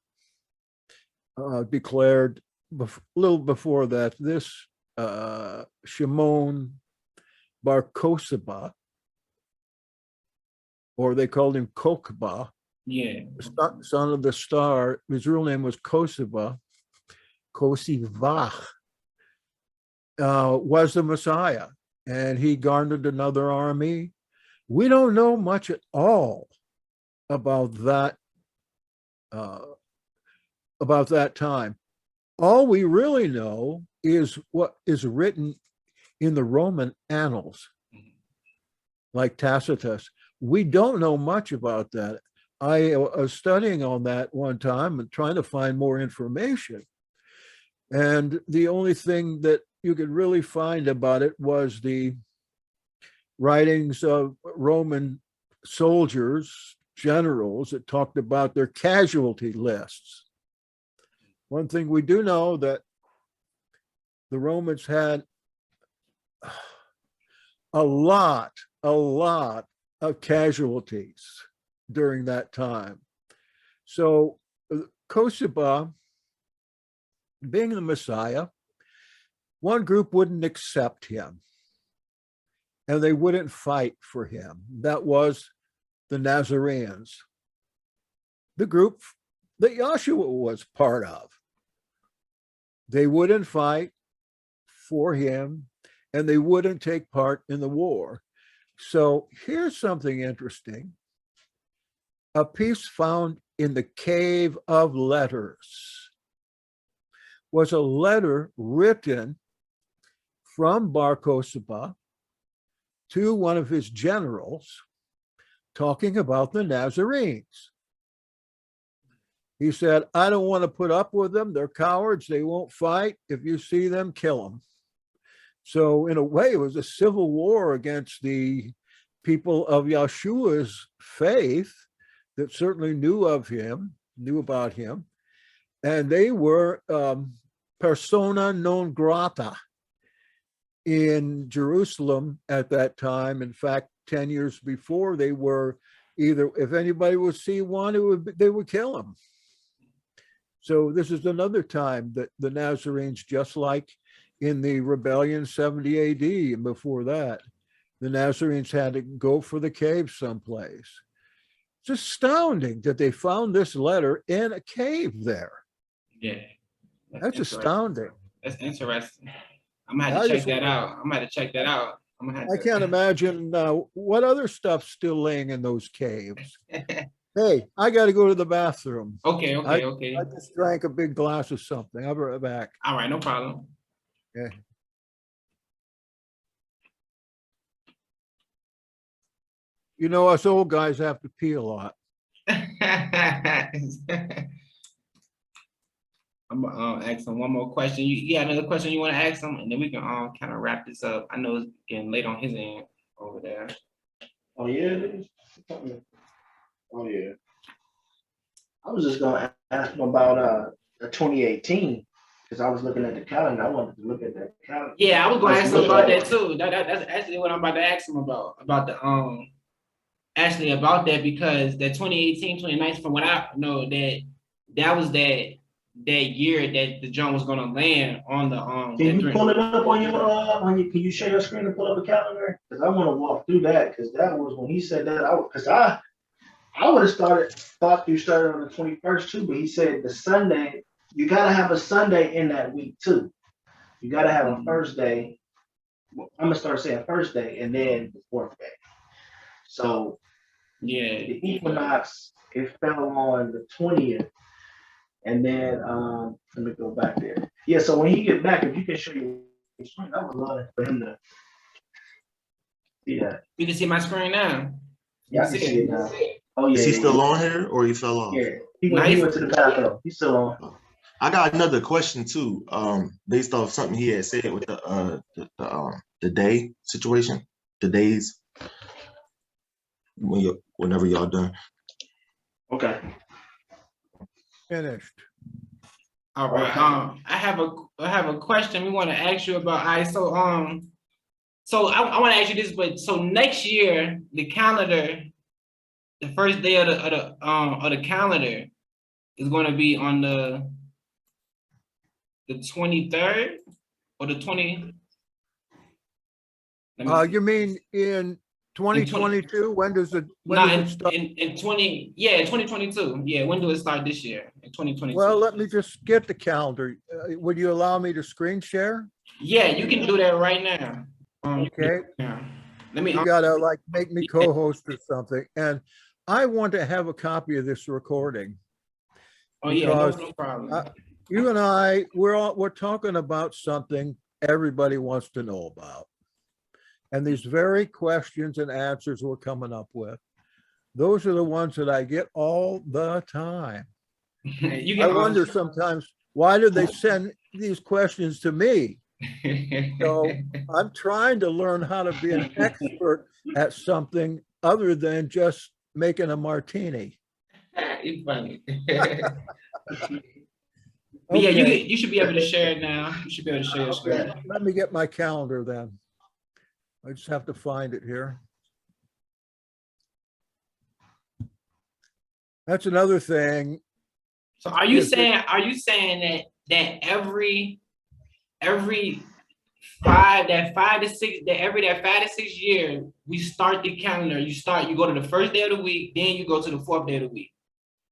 declared a little before that, this Shimon Bar Kosaba, or they called him Kokba, son of the star. His real name was Kosivach, was the Messiah, and he garnered another army. We don't know much at all about that time. All we really know is what is written in the Roman annals, like Tacitus. We don't know much about that. I was studying on that one time and trying to find more information. And the only thing that you could really find about it was the writings of Roman soldiers, generals that talked about their casualty lists. One thing we do know that the Romans had a lot of casualties during that time. So Kosaba, being the Messiah, one group wouldn't accept him and they wouldn't fight for him. That was the Nazarenes, the group that Yahshua was part of. They wouldn't fight for him and they wouldn't take part in the war. So here's something interesting. A piece found in the Cave of Letters. was a letter written from Bar Kokhba to one of his generals talking about the Nazarenes. He said, I don't want to put up with them. They're cowards. They won't fight. If you see them, kill them. So in a way, it was a civil war against the people of Yeshua's faith that certainly knew about him. And they were persona non grata in Jerusalem at that time. In fact, 10 years before, they were either, if anybody would see one, they would kill him. So this is another time that the Nazarenes, just like in the rebellion 70 AD and before that, the Nazarenes had to go for the cave someplace. It's astounding that they found this letter in a cave there. Yeah. That's astounding. That's interesting. I'm gonna have to check that out. I'm gonna have to check that out. I can't imagine what other stuff's still laying in those caves. Hey, I got to go to the bathroom. Okay. I just drank a big glass of something. I'll be right back. All right, no problem. Yeah. You know, us old guys have to pee a lot. I'm gonna ask him one more question. You got another question you want to ask him, and then we can kind of wrap this up. I know it's getting late on his end over there. Oh yeah. Oh yeah. I was just gonna ask him about the 2018 because I was looking at the calendar. I wanted to look at that calendar. Yeah, I was gonna ask him about that too. That's actually what I'm about to ask him about the actually about that, because that 2018, 2019, from what I know, that was that year that the drone was gonna land on the Can you pull it up on your can you share your screen and pull up a calendar? Because I want to walk through that, because that was when he said that. I would have thought you started on the 21st too, but he said the Sunday, you gotta have a Sunday in that week too. You gotta have a first day. Well, I'm gonna start saying first day and then the fourth day. So yeah, the equinox, it fell on the 20th. And then let me go back there. Yeah, so when he get back, if you can show your screen, I would love it for him to see that. You can see my screen now. Yeah, I can see it now. Oh yeah. Is he still on here or he fell off? Yeah, he went to the bathroom. He's still on. I got another question too, based off something he had said with the day situation, the days. Whenever y'all done. Okay. Finished. All right. I have a question we want to ask you about. So I want to ask you this, but so next year the calendar, the first day of the calendar is going to be on the 23rd or the 20. You mean in 2022? When does it start? In 2022. Yeah, when do it start this year? In 2022. Well, let me just get the calendar. Would you allow me to screen share? Yeah, you can do that right now. Okay. Yeah. Let me. You gotta make me co-host or something, and I want to have a copy of this recording. Oh yeah, no problem. You and I, we're talking about something everybody wants to know about. And these very questions and answers we're coming up with, those are the ones that I get all the time. I wonder sometimes, why do they send these questions to me? So I'm trying to learn how to be an expert at something other than just making a martini. It's funny. Okay. Yeah, you should be able to share it now. You should be able to share your screen. Okay. Let me get my calendar then. I just have to find it here. That's another thing. So are you saying that every 5 to 6 years we start the calendar, you go to the first day of the week, then you go to the fourth day of the week?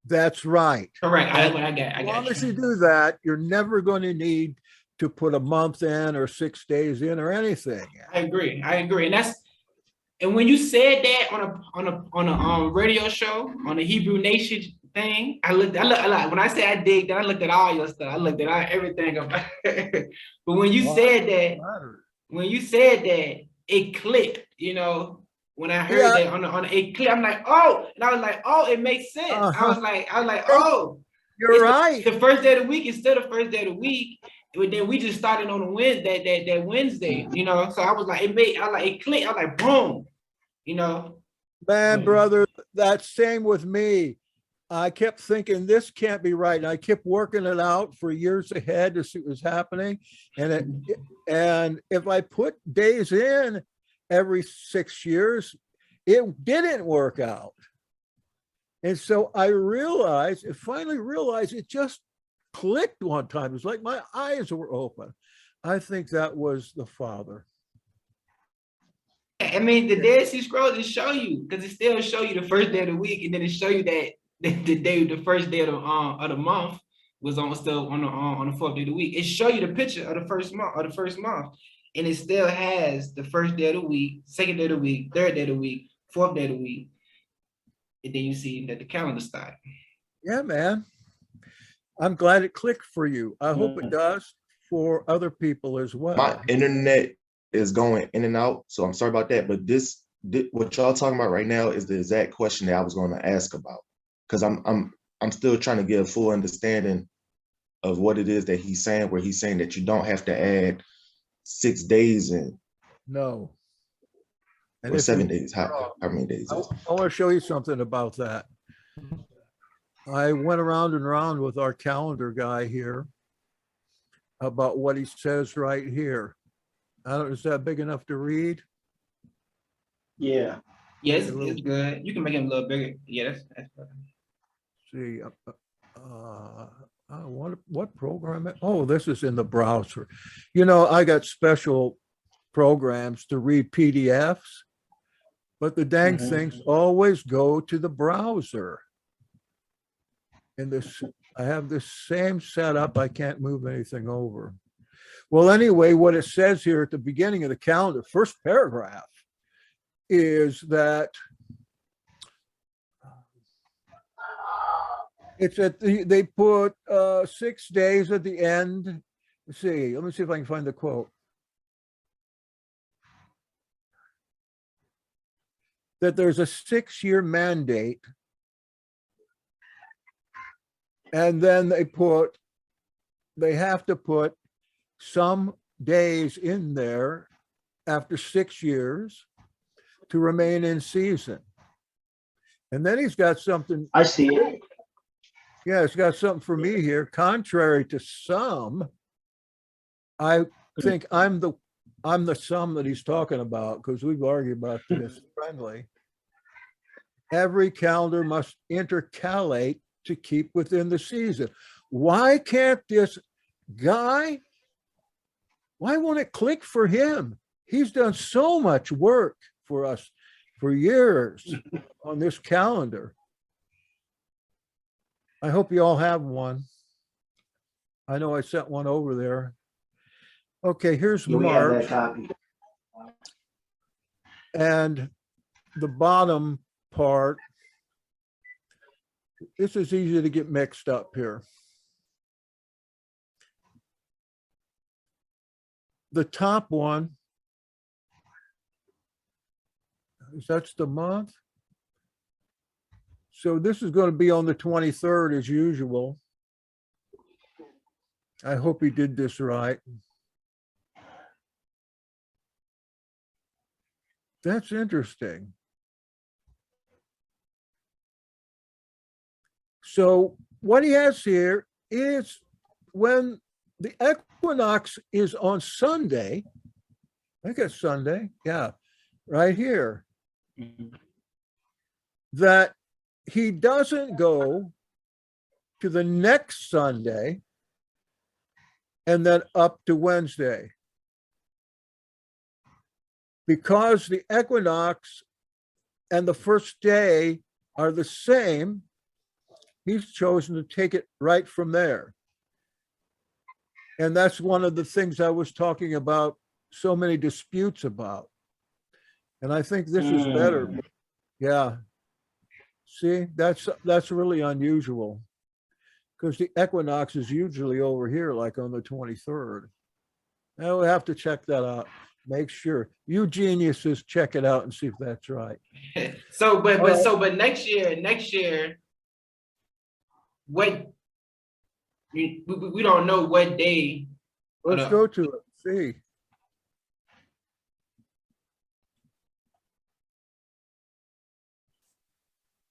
That's right. Correct. I got as long as you do that, you're never going to need to put a month in or 6 days in or anything. I agree. And when you said that on a radio show on the Hebrew Nation thing. When I say I dig, then I looked at all your stuff. I looked at everything about it. But when you said that, it clicked, when I heard that on it clicked, I'm like, oh, and I was like, oh, it makes sense. I was like, oh, You're right. The first day of the week is still the first day of the week. But then we just started on a Wednesday, that Wednesday, So I was like, it clicked. I was like, boom, Man, brother, that's same with me. I kept thinking this can't be right. And I kept working it out for years ahead to see what was happening. And if I put days in every 6 years, it didn't work out. And so I finally realized it just clicked one time. It was like my eyes were open. I think that was the Father. I mean, the Dead Sea Scrolls, it show you, because it still show you the first day of the week, and then it show you that the first day of the month was still on the fourth day of the week. It show you the picture of the first month, and it still has the first day of the week, second day of the week, third day of the week, fourth day of the week, and then you see that the calendar started. Yeah, man. I'm glad it clicked for you. I hope it does for other people as well. My internet is going in and out, so I'm sorry about that. But what y'all talking about right now is the exact question that I was going to ask about, because I'm still trying to get a full understanding of what it is that he's saying, where he's saying that you don't have to add 6 days in. No. Or 7 days. How many days? I want to show you something about that. I went around and around with our calendar guy here about what he says right here. Is that big enough to read? Yeah. Yes, it's good. You can make it a little bigger. Yeah, that's perfect. See, what program? Oh, this is in the browser. I got special programs to read PDFs, but the dang things always go to the browser. And I have this same setup. I can't move anything over. Well, anyway, what it says here at the beginning of the calendar, first paragraph, is that it's they put 6 days at the end. Let's see. Let me see if I can find the quote. That there's a 6-year mandate. And then they have to put some days in there after 6 years to remain in season. And then he's got something. I see it. Yeah, it's got something for me here. Contrary to some, I think I'm the some that he's talking about, because we've argued about this friendly. Every calendar must intercalate to keep within the season. Why can't this guy, why won't it click for him? He's done so much work for us for years on this calendar. I hope you all have one. I know I sent one over there. Okay, here's Yeah, we have March. that copy. And the bottom part, this is easy to get mixed up here. The top one, that's the month. So this is going to be on the 23rd as usual. I hope he did this right. That's interesting. So what he has here is when the equinox is on Sunday, I think it's Sunday, yeah, right here, that he doesn't go to the next Sunday and then up to Wednesday. Because the equinox and the first day are the same, he's chosen to take it right from there. And that's one of the things I was talking about, so many disputes about. And I think this is better. Yeah. See, that's really unusual. Because the equinox is usually over here, like on the 23rd. Now we'll have to check that out. Make sure. You geniuses check it out and see if that's right. But next year, what we don't know what day. Let's go to it. See.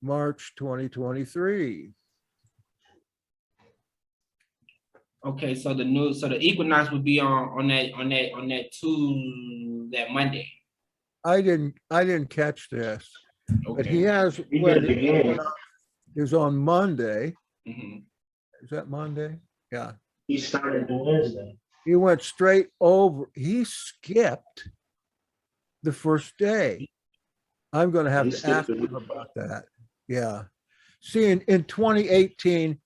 March 2023. Okay, so the equinox would be on that Monday. I didn't catch this, but he Okay. has He where did it the again. equinox is on Monday. Mhm. Is that Monday? Yeah. He started the Wednesday. He went straight over. He skipped the first day. I'm going to have He to skipped ask the him about that. Yeah. See, in 2018,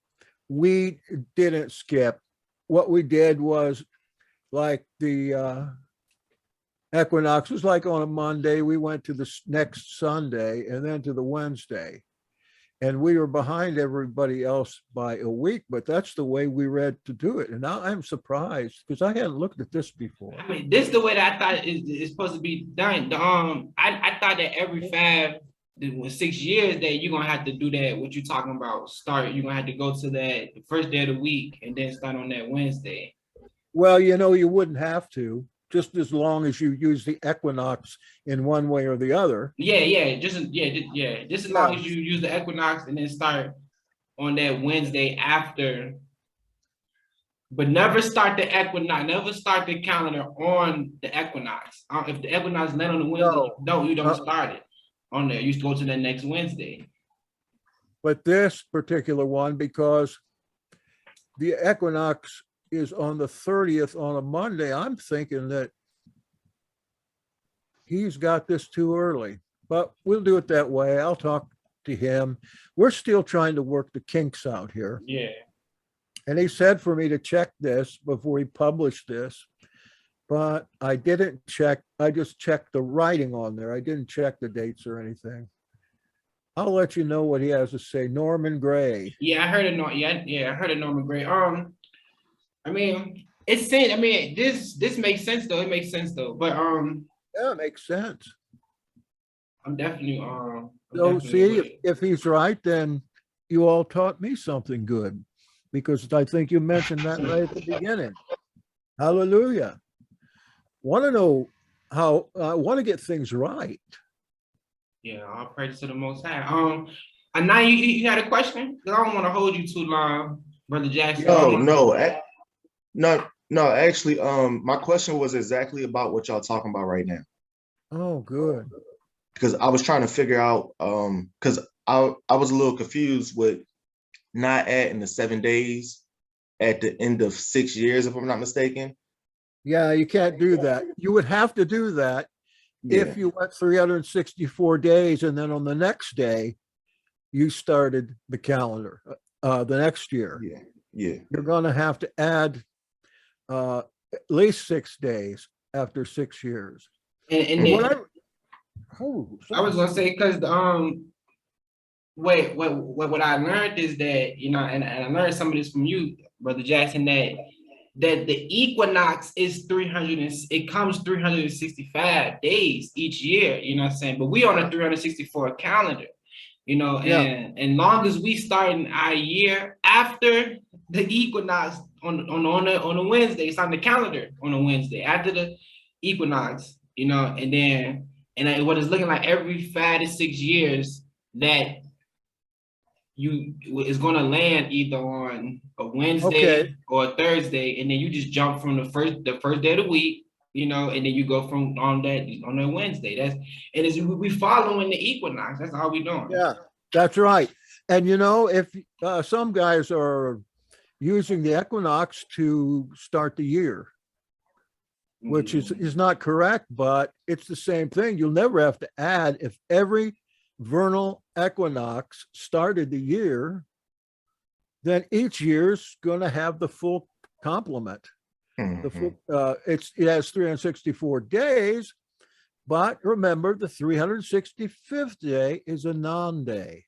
we didn't skip. What we did was like the equinox was like on a Monday. We went to the next Sunday and then to the Wednesday. And we were behind everybody else by a week, but that's the way we read to do it. And now I'm surprised because I hadn't looked at this before. I mean, this is the way that I thought it's supposed to be done. I thought that every 6 years that you're gonna have to do that. What you talking about? You're gonna have to go to that the first day of the week and then start on that Wednesday. Well, you wouldn't have to, just as long as you use the equinox in one way or the other. Just as long as you use the equinox and then start on that Wednesday after. But never start the equinox. Never start the calendar on the equinox. If the equinox land on the Wednesday, you don't start it on there. You go to the next Wednesday. But this particular one, because the equinox is on the 30th on a Monday, I'm thinking that he's got this too early. But we'll do it that way. I'll talk to him. We're still trying to work the kinks out here. Yeah. And he said for me to check this before he published this, but I didn't check. I just checked the writing on there. I didn't check the dates or anything. I'll let you know what he has to say. Norman Gray. Yeah, I heard it. I heard it. Norman Gray. I mean, this makes sense though. It makes sense though. But Yeah, it makes sense. I'm definitely So see, if he's right, then you all taught me something good, because I think you mentioned that right at the beginning. Hallelujah. Want to know how, I want to get things right. Yeah, all praise to the Most High. And now you had a question? Because I don't want to hold you too long, Brother Jackson. No, actually, my question was exactly about what y'all talking about right now. Oh, good. Because I was trying to figure out, because I was a little confused with not adding the 7 days at the end of 6 years, if I'm not mistaken. Yeah, you can't do that. You would have to do that if you went 364 days and then on the next day you started the calendar the next year. Yeah. You're going to have to add at least 6 days after 6 years. And then, I was gonna say, because what I learned is that, and I learned some of this from you, Brother Jackson, that the equinox is 300 and it comes 365 days each year, you know what I'm saying? But we on a 364 calendar, and long as we start in our year after the equinox on a Wednesday, it's on the calendar on a Wednesday after the equinox, and what it's looking like every 5 to 6 years that you is going to land either on a Wednesday or a Thursday, and then you just jump from the first day of the week, and then you go from on that Wednesday. We following the equinox. That's all we doing. Yeah, that's right. And if some guys are using the equinox to start the year, which is not correct, but it's the same thing. You'll never have to add. If every vernal equinox started the year, then each year's going to have the full complement. The full, it has 364 days, but remember the 365th day is a non-day.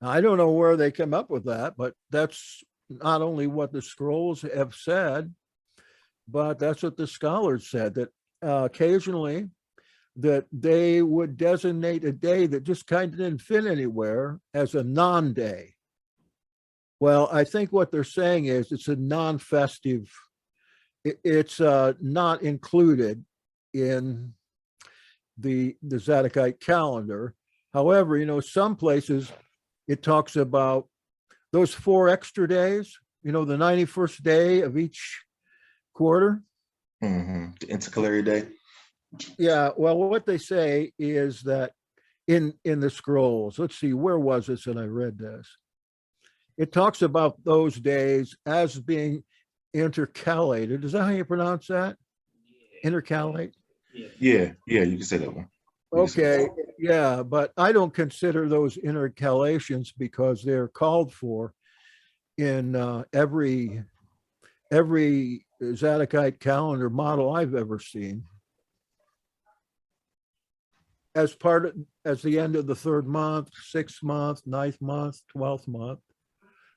I don't know where they came up with that, but that's not only what the scrolls have said, but that's what the scholars said, that occasionally that they would designate a day that just kind of didn't fit anywhere as a non-day. Well, I think what they're saying is it's a non-festive, it's not included in the Zadokite calendar. However, you know, some places it talks about those 4 extra days, you know, the 91st day of each quarter. The intercalary day. Yeah, well, what they say is that in the scrolls, let's see, where was this that I read this? It talks about those days as being intercalated. Is that how you pronounce that? Intercalate? Yeah, you can say that one. Okay, yeah, but I don't consider those intercalations because they're called for in every Zadokite calendar model I've ever seen. As the end of the 3rd month, 6th month, 9th month, 12th month.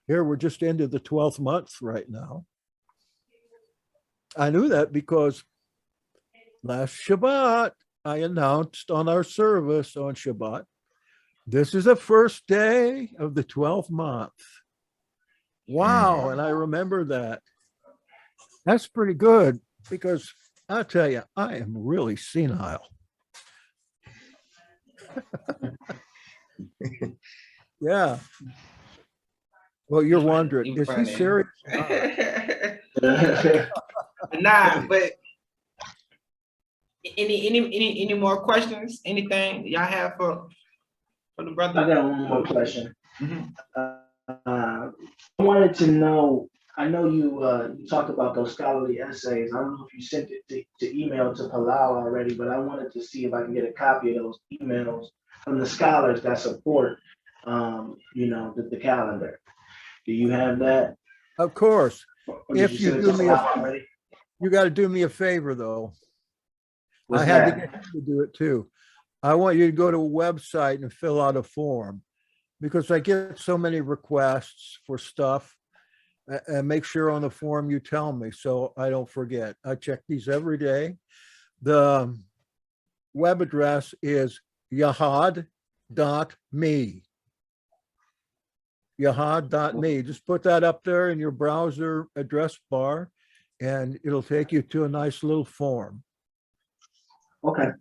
Here we're just into the 12th month right now. I knew that because last Shabbat, I announced on our service on Shabbat, this is the first day of the 12th month. Wow, and I remember that. That's pretty good because I'll tell you, I am really senile. Yeah. Well, you're wondering, is he serious? Nah, but any more questions? Anything y'all have for the brother? I got one more question. Mhm. I wanted to know, I know you talked about those scholarly essays. I don't know if you sent it to email to Palal already, but I wanted to see if I can get a copy of those emails from the scholars that support, you know, the calendar. Do you have that? Of course. Or did If you send it do to me Palal already? you got to do me a favor though. What's I had to that? get him to do it too. I want you to go to a website and fill out a form because I get so many requests for stuff, and make sure on the form you tell me so I don't forget. I check these every day. The web address is yahad.me. Yahad.me. Just put that up there in your browser address bar and it'll take you to a nice little form. Okay.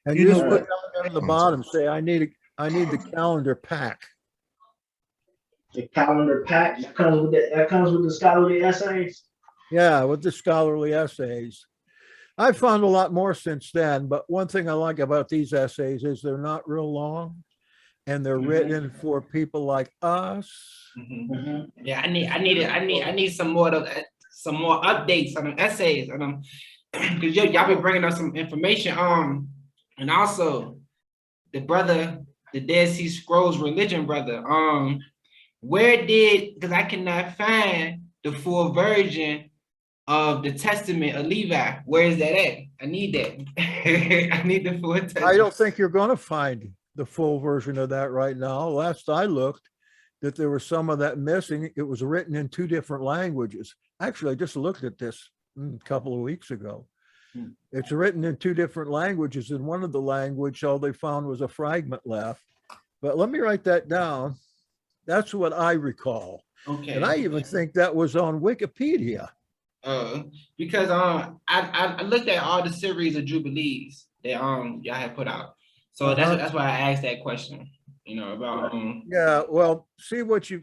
And You you just know put what? down there on the bottom, say, I need the calendar pack. The calendar pack that comes with the scholarly essays. Yeah, with the scholarly essays. I've found a lot more since then, but one thing I like about these essays is they're not real long and they're written for people like us. Yeah, I need some more updates on them essays on them because y'all be bringing us some information and also the brother, the Dead Sea Scrolls religion brother, because I cannot find the full version of the Testament of Levi. Where is that at? I need that. I need the full Testament. I don't think you're going to find the full version of that right now. Last I looked, that there was some of that missing. It was written in 2 different languages. Actually, I just looked at this a couple of weeks ago. It's written in 2 different languages. In one of the language, all they found was a fragment left. But let me write that down. That's what I recall. Okay. And I even think that was on Wikipedia. Because I looked at all the series of Jubilees that y'all had put out. So that's why I asked that question, you know, about Yeah, well, see what you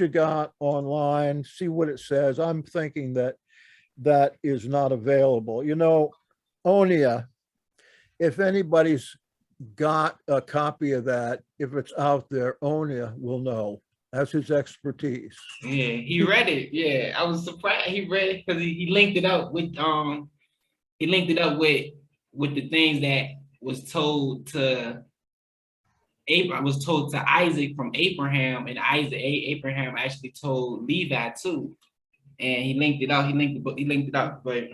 got online, see what it says. I'm thinking that is not available. You know, Onia, if anybody's got a copy of that, if it's out there, Onia will know. That's his expertise. Yeah, he read it. Yeah, I was surprised he read it because he linked it up with the things that was told to Abraham, was told to Isaac from Abraham, and Abraham actually told Levi too. And he linked it out. He linked it up, and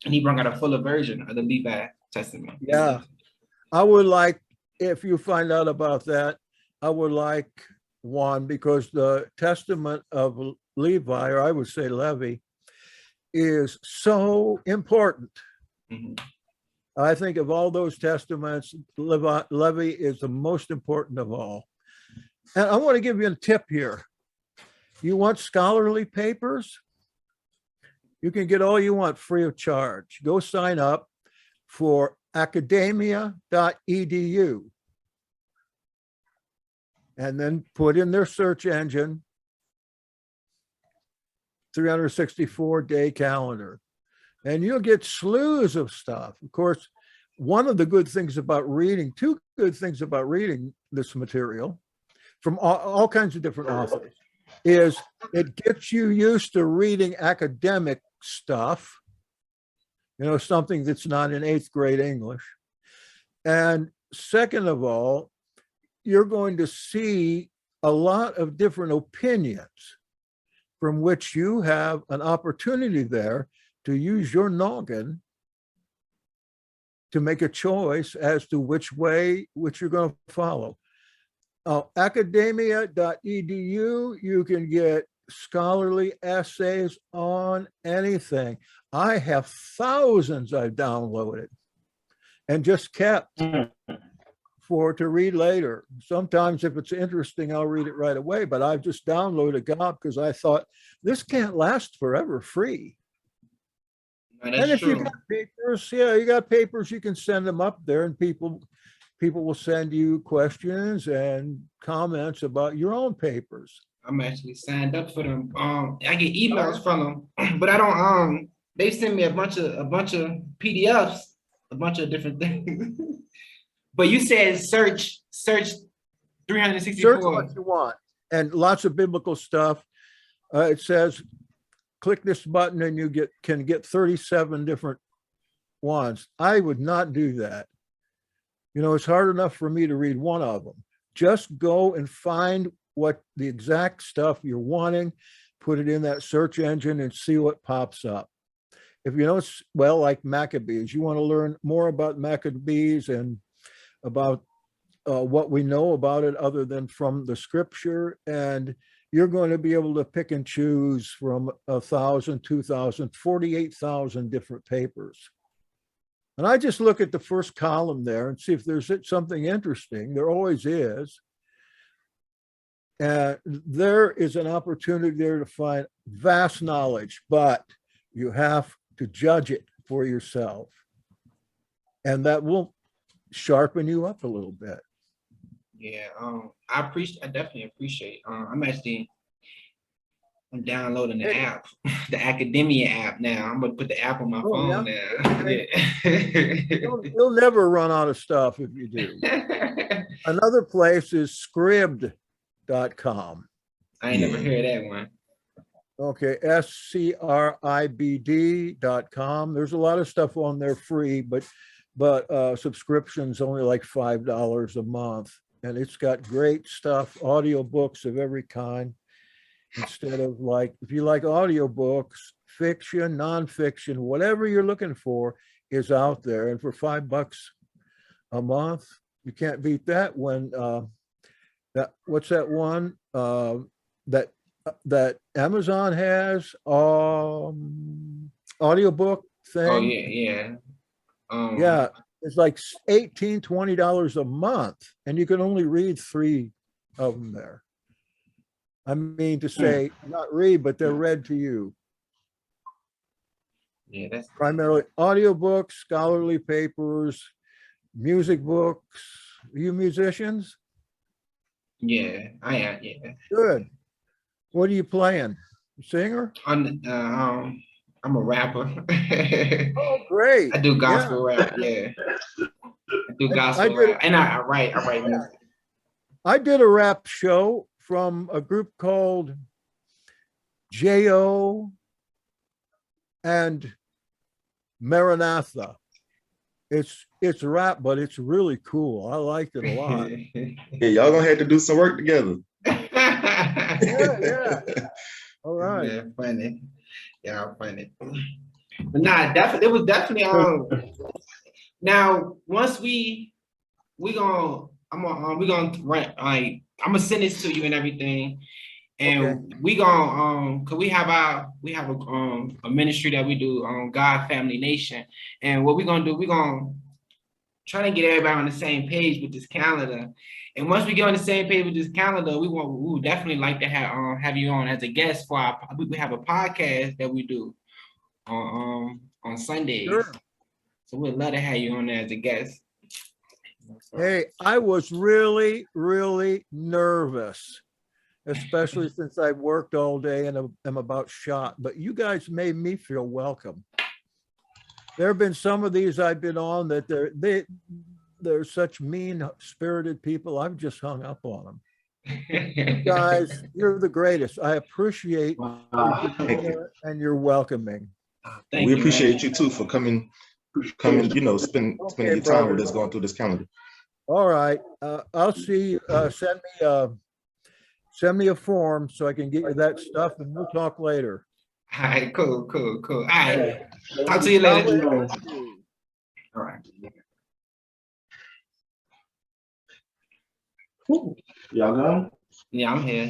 he brought out a fuller version of the Levi Testament. Yeah, I would like, if you find out about that, I would like one because the Testament of Levi, or I would say Levi, is so important. Mhm. I think of all those testaments, Levi is the most important of all. And I want to give you a tip here. You want scholarly papers? You can get all you want free of charge. Go sign up for academia.edu and then put in their search engine 364-day calendar. And you'll get slews of stuff. Of course, one of the good things about reading, two good things about reading this material from all kinds of different authors, is it gets you used to reading academic stuff, something that's not in 8th grade English. And second of all, you're going to see a lot of different opinions from which you have an opportunity there to use your noggin to make a choice as to which you're going to follow. Academia.edu, you can get scholarly essays on anything. I have thousands I've downloaded and just kept to read later. Sometimes if it's interesting, I'll read it right away, but I've just downloaded God because I thought this can't last forever free. No, And if true. you got papers, you got papers, you can send them up there and people will send you questions and comments about your own papers. I'm actually signed up for them. I get emails from them, but I don't. They send me a bunch of PDFs, a bunch of different things. But you said search 364. Search what you want, and lots of biblical stuff. It says, click this button and you can get 37 different ones. I would not do that. It's hard enough for me to read one of them. Just go and find what the exact stuff you're wanting, put it in that search engine and see what pops up. If like Maccabees, you want to learn more about Maccabees and about what we know about it other than from the scripture, and you're going to be able to pick and choose from 1,000, 2,000, 48,000 different papers. And I just look at the first column there and see if there's something interesting. There always is. And there is an opportunity there to find vast knowledge, but you have to judge it for yourself. And that will sharpen you up a little bit. Yeah, I definitely appreciate. I'm downloading the app, the Academia app now. I'm gonna put the app on my phone now. Yeah. You'll never run out of stuff if you do. Another place is scribd.com. I ain't never heard that one. Okay, scribd.com. There's a lot of stuff on there free, but subscription's only like $5 a month. And it's got great stuff, audiobooks of every kind. Instead of if you like audiobooks, fiction, nonfiction, whatever you're looking for is out there. And for $5 a month, you can't beat that. When what's that one that Amazon has audiobook thing? Oh yeah. Yeah, it's like $18, $20 a month, and you can only read 3 of them there. I mean to say, not read, but they're read to you. Yeah, that's primarily audiobooks, scholarly papers, music books. Are you musicians? Yeah, I am. Yeah. Good. What are you playing? Singer? I'm a rapper. Oh, great. I do gospel rap. Yeah, I do gospel rap, and I write music. I did a rap show from a group called J.O. and Maranatha. It's rap, but it's really cool. I liked it a lot. Yeah, y'all gonna have to do some work together. Yeah. All right. Yeah, funny. Yeah, funny. But nah, it was definitely now once we gonna rent, like I'm gonna send this to you and everything. And Okay. we gonna cause we have a ministry that we do on God Family Nation. And what we gonna do, we gonna try to get everybody on the same page with this calendar. And once we get on the same page with this calendar, we would definitely like to have you on as a guest for we have a podcast that we do on Sundays. Sure. So we'd love to have you on there as a guest. Hey, I was really, really nervous, especially since I worked all day and am about shot, but you guys made me feel welcome. There have been some of these I've been on that they're such mean-spirited people. I've just hung up on them. You guys, you're the greatest. I appreciate your and your welcoming. We appreciate you too for coming, you know, spending your time with us going through this calendar. All right, I'll see you. Send me a form so I can get you that stuff, and we'll talk later. All right, cool. All right, talk to you later. All right. Y'all go? Yeah, I'm here.